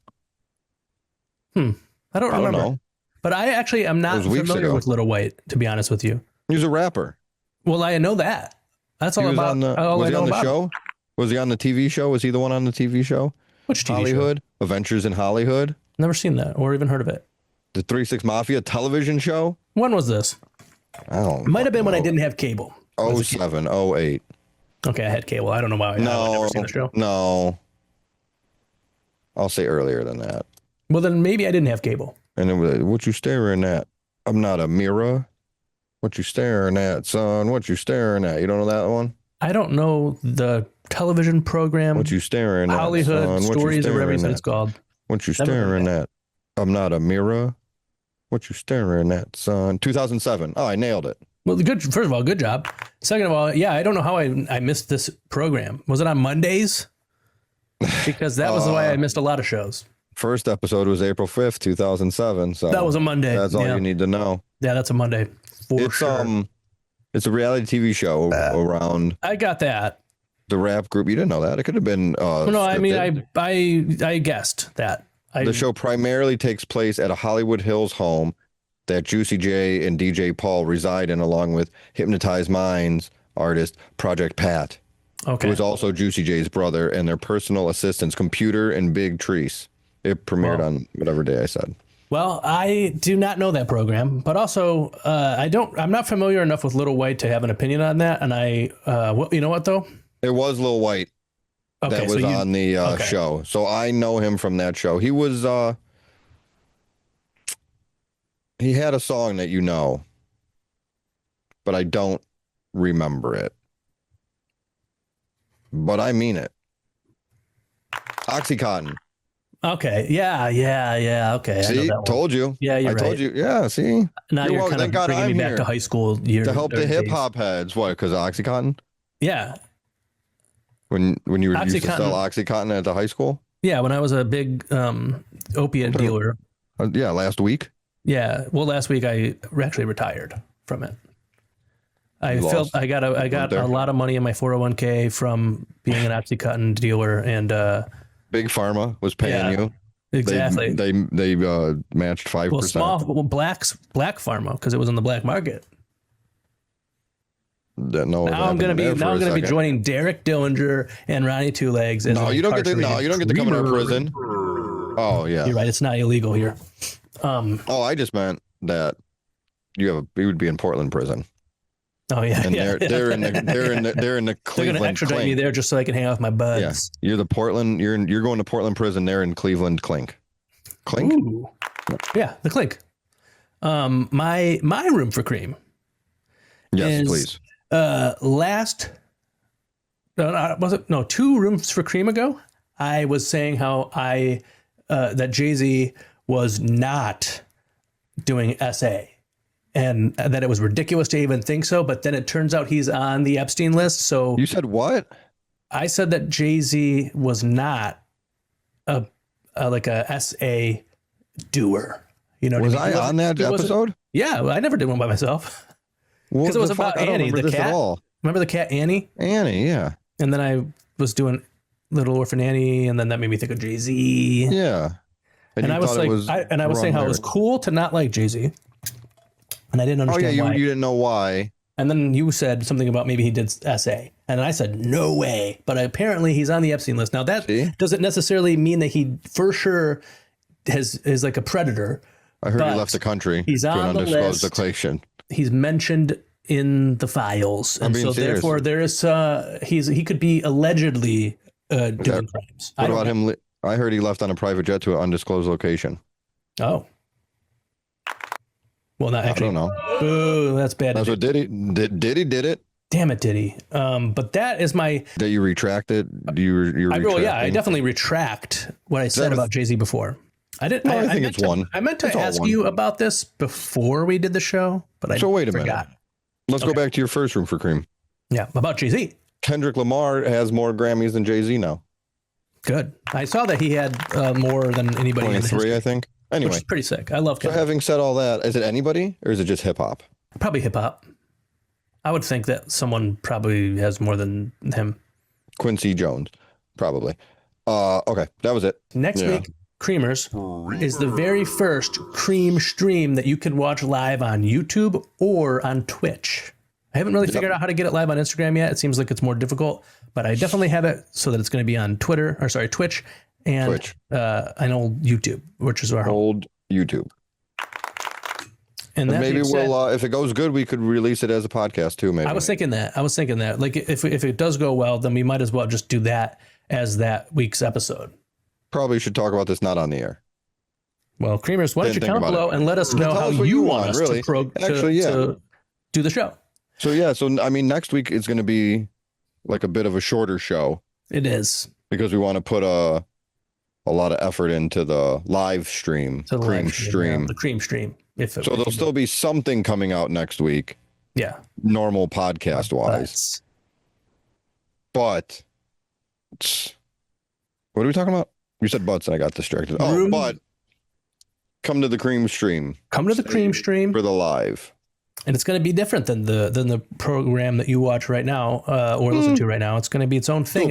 I don't remember. Know. But I actually am not familiar with Little White, to be honest with you. He's a rapper. Well, I know that. That's all about. Was he on the show? Was he on the TV show? Was he the one on the TV show? Which TV Hollywood? show? Adventures in Hollywood? Never seen that or even heard of it. The 3-6 Mafia television show? When was this? I don't Might have been when I didn't have cable. 07, 08. Okay, I had cable. I don't know why. I've never seen the show. No. I'll say earlier than that. Well, then maybe I didn't have cable. And it was, what you staring at? I'm not a mirror. What you staring at, son? What you staring at? You don't know that one? I don't know the television program. What you staring at, Hollywood son? Stories or whatever you said it's called. What you staring at? I'm not a mirror. What you staring at, son? 2007. Oh, I nailed it. Well, first of all, good job. Second of all, yeah, I don't know how I missed this program. Was it on Mondays? Because that was the way I missed a lot of shows. First episode was April 5th, 2007. So that was a Monday. That's all you need to know. Yeah, that's a Monday. It's a reality TV show around. I got that. The rap group. You didn't know that. It could have been. No, scripted. I mean, I guessed that. The show primarily takes place at a Hollywood Hills home that Juicy J and DJ Paul reside in, along with Hypnotized Minds artist Project Pat, who is also Juicy J's brother, and their personal assistants, Computer and Big Treese. It premiered on whatever day I said. Well, I do not know that program, but also I'm not familiar enough with Little White to have an opinion on that. And you know what though? It was Lil White that was on the show. So I know him from that show. He was, he had a song that you know, but I don't remember it. But I mean it. Oxycontin. Okay. Yeah. Okay. See, told you. Yeah, you're right. I told you. Yeah. See. Now you're kind of bringing me back to high school years to help the hip hop heads. What? Because of Oxycontin? Yeah. When you were used to sell Oxycontin at the high school? Yeah, when I was a big opiate dealer. Yeah, last week. Yeah. Well, last week I actually retired from it. I got a lot of money in my 401k from being an Oxycontin dealer, and Big Pharma was paying you. Exactly. They matched 5%. Well, black pharma, because it was on the black market. Now I'm gonna be joining Derek Dillinger and Ronnie Two Legs. No, you don't get to come into prison. Oh yeah, you're right. It's not illegal here. I just meant that you would be in Portland prison. Oh yeah, and they're in the Cleveland. They're gonna extradite me there just so I can hang out with my buds. Yeah, you're the Portland. You're going to Portland prison. They're in Cleveland. Clink. Ooh. Yeah, the Clink. My room for cream. Yes, please. 2 rooms for cream ago, I was saying how that Jay-Z was not doing SA. And that it was ridiculous to even think so, but then it turns out he's on the Epstein list. So you said what? I said that Jay-Z was not a SA doer. You know, was I on that episode? Yeah, I never did one by myself because it was about Annie, the cat. Remember the cat Annie? Annie, yeah. And then I was doing Little Orphan Annie, and then that made me think of Jay-Z. Yeah. And I was like, I was saying how it was cool to not like Jay-Z. And I didn't understand why. You didn't know why. And then you said something about maybe he did SA. And I said, no way. But apparently he's on the Epstein list. Now, that doesn't necessarily mean that he for sure is like a predator. I heard he left the country. He's on the list. Location. He's mentioned in the files. And so serious. Therefore there is he could be allegedly doing crimes. What about him? I heard he left on a private jet to an undisclosed location. Oh. Well, not actually. I don't know. Boo, that's bad. That's what Diddy did it. Damn it, Diddy. But that is my. That you retracted. I definitely retract what I said about Jay-Z before. I didn't. No, I think it's one. I meant to ask you about this before we did the show, but I wait a minute. Let's go back to your first room for cream. Yeah, about Jay-Z. Kendrick Lamar has more Grammys than Jay-Z now. Good. I saw that he had more than anybody. 23, I think. Anyway, which is pretty sick. I love Kendrick. So having said all that, is it anybody or is it just hip hop? Probably hip hop. I would think that someone probably has more than him. Quincy Jones, probably. Okay, that was it. Next week, Creamers is the very first Cream stream that you can watch live on YouTube or on Twitch. I haven't really figured out how to get it live on Instagram yet. It seems like it's more difficult, but I definitely have it so that it's going to be on Twitch and Twitch. An old YouTube, which is our old YouTube. And maybe we'll, if it goes good, we could release it as a podcast too. Maybe. I was thinking that. Like, if it does go well, then we might as well just do that as that week's episode. Probably should talk about this not on the air. Well, Creamers, why don't you comment below and let us know how you want us to do the show. So I mean, next week is going to be like a bit of a shorter show. It is. Because we want to put a lot of effort into the live stream, the cream stream. So there'll still be something coming out next week. Yeah. Normal podcast wise. But what are we talking about? You said butts and I got distracted. But come to the cream stream. Come to the cream stream for the live. And it's going to be different than the program that you watch right now or listen to right now. It's going to be its own thing.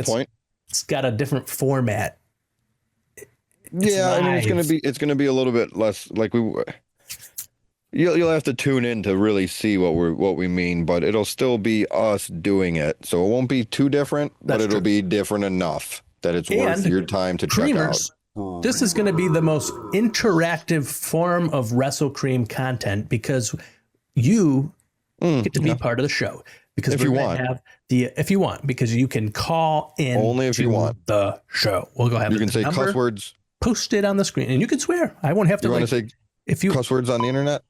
It's got a different format. I mean, it's going to be a little bit less like you'll have to tune in to really see what we mean, but it'll still be us doing it. So it won't be too different, but it'll be different enough that it's worth your time to check out. This is going to be the most interactive form of WrestleCream content because you get to be part of the show. Because if you want, because you can call in only if you want the show. We'll go ahead. You can say cuss words. Post it on the screen, and you can swear. I won't have to. You want to say cuss words on the internet?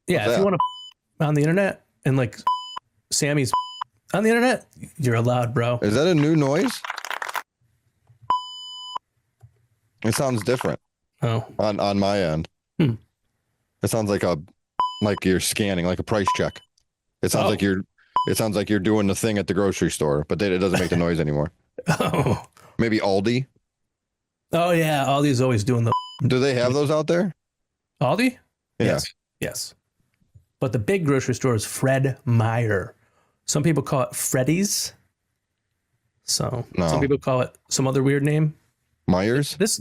Yeah, if you want to on the internet and like Sammy's on the internet, you're allowed, bro. Is that a new noise? It sounds different. Oh, on my end, it sounds like you're scanning, like a price check. It sounds like you're doing the thing at the grocery store, but it doesn't make the noise anymore. Oh, maybe Aldi. Oh yeah, Aldi's always doing the. Do they have those out there? Aldi? Yeah. Yes. But the big grocery store is Fred Meyer. Some people call it Freddy's. Some people call it some other weird name. Myers? This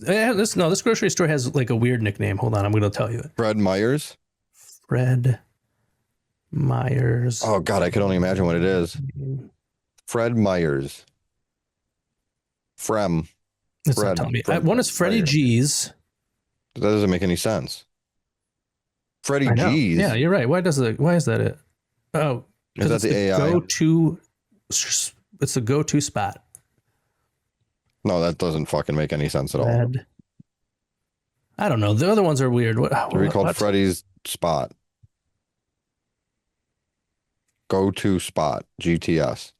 grocery store has like a weird nickname. Hold on, I'm going to tell you it. Fred Myers? Fred Myers. Oh God, I can only imagine what it is. Fred Myers. Frem. That's not telling me. One is Freddie G's. That doesn't make any sense. Freddie G's. Yeah, you're right. Why is that it? Oh, is that the AI? It's the go-to spot. No, that doesn't fucking make any sense at all. I don't know. The other ones are weird. What are we called Freddy's spot? Go-to spot. GTS.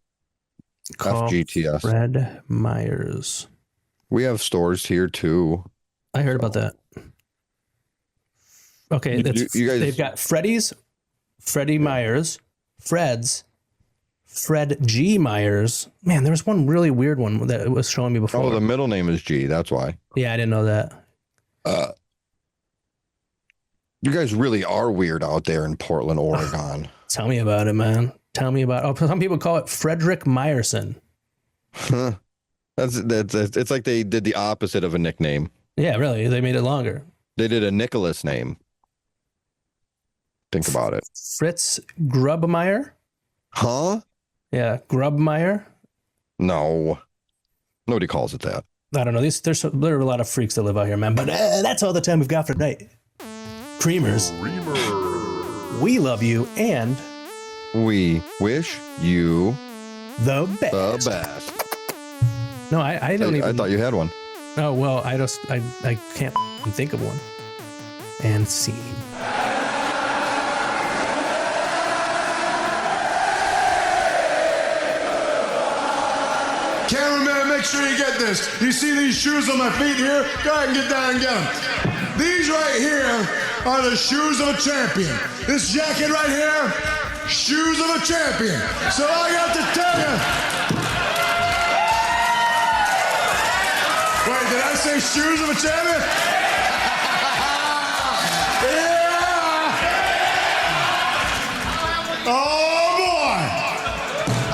FGTS. Fred Myers. We have stores here too. I heard about that. Okay, they've got Freddy's, Freddie Myers, Fred's, Fred G. Myers. Man, there was one really weird one that was showing me before. Oh, the middle name is G. That's why. Yeah, I didn't know that. You guys really are weird out there in Portland, Oregon. Tell me about it, man. Tell me about it. Oh, some people call it Frederick Meyerson. Huh. That's it's like they did the opposite of a nickname. Yeah, really. They made it longer. They did a Nicholas name. Think about it. Fritz Grubmeyer? Huh? Yeah, Grubmeyer? No. Nobody calls it that. I don't know. There are a lot of freaks that live out here, man. But that's all the time we've got for tonight. Creamers. We love you and we wish you the best. No, I don't even. I thought you had one. Oh, well, I can't think of one. And scene. Cameraman, make sure you get this. You see these shoes on my feet here? Go ahead and get down and get them. These right here are the shoes of a champion. This jacket right here, shoes of a champion. So I got to tell you. Wait, did I say shoes of a champion? Yeah! Oh boy!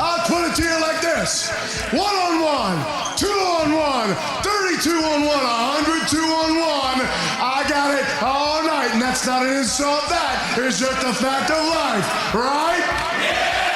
I'll put it to you like this. 1-on-1, 2-on-1, 32-on-1, 100-2-on-1. I got it all night, and that's not an insult. That is just a fact of life, right? Yeah!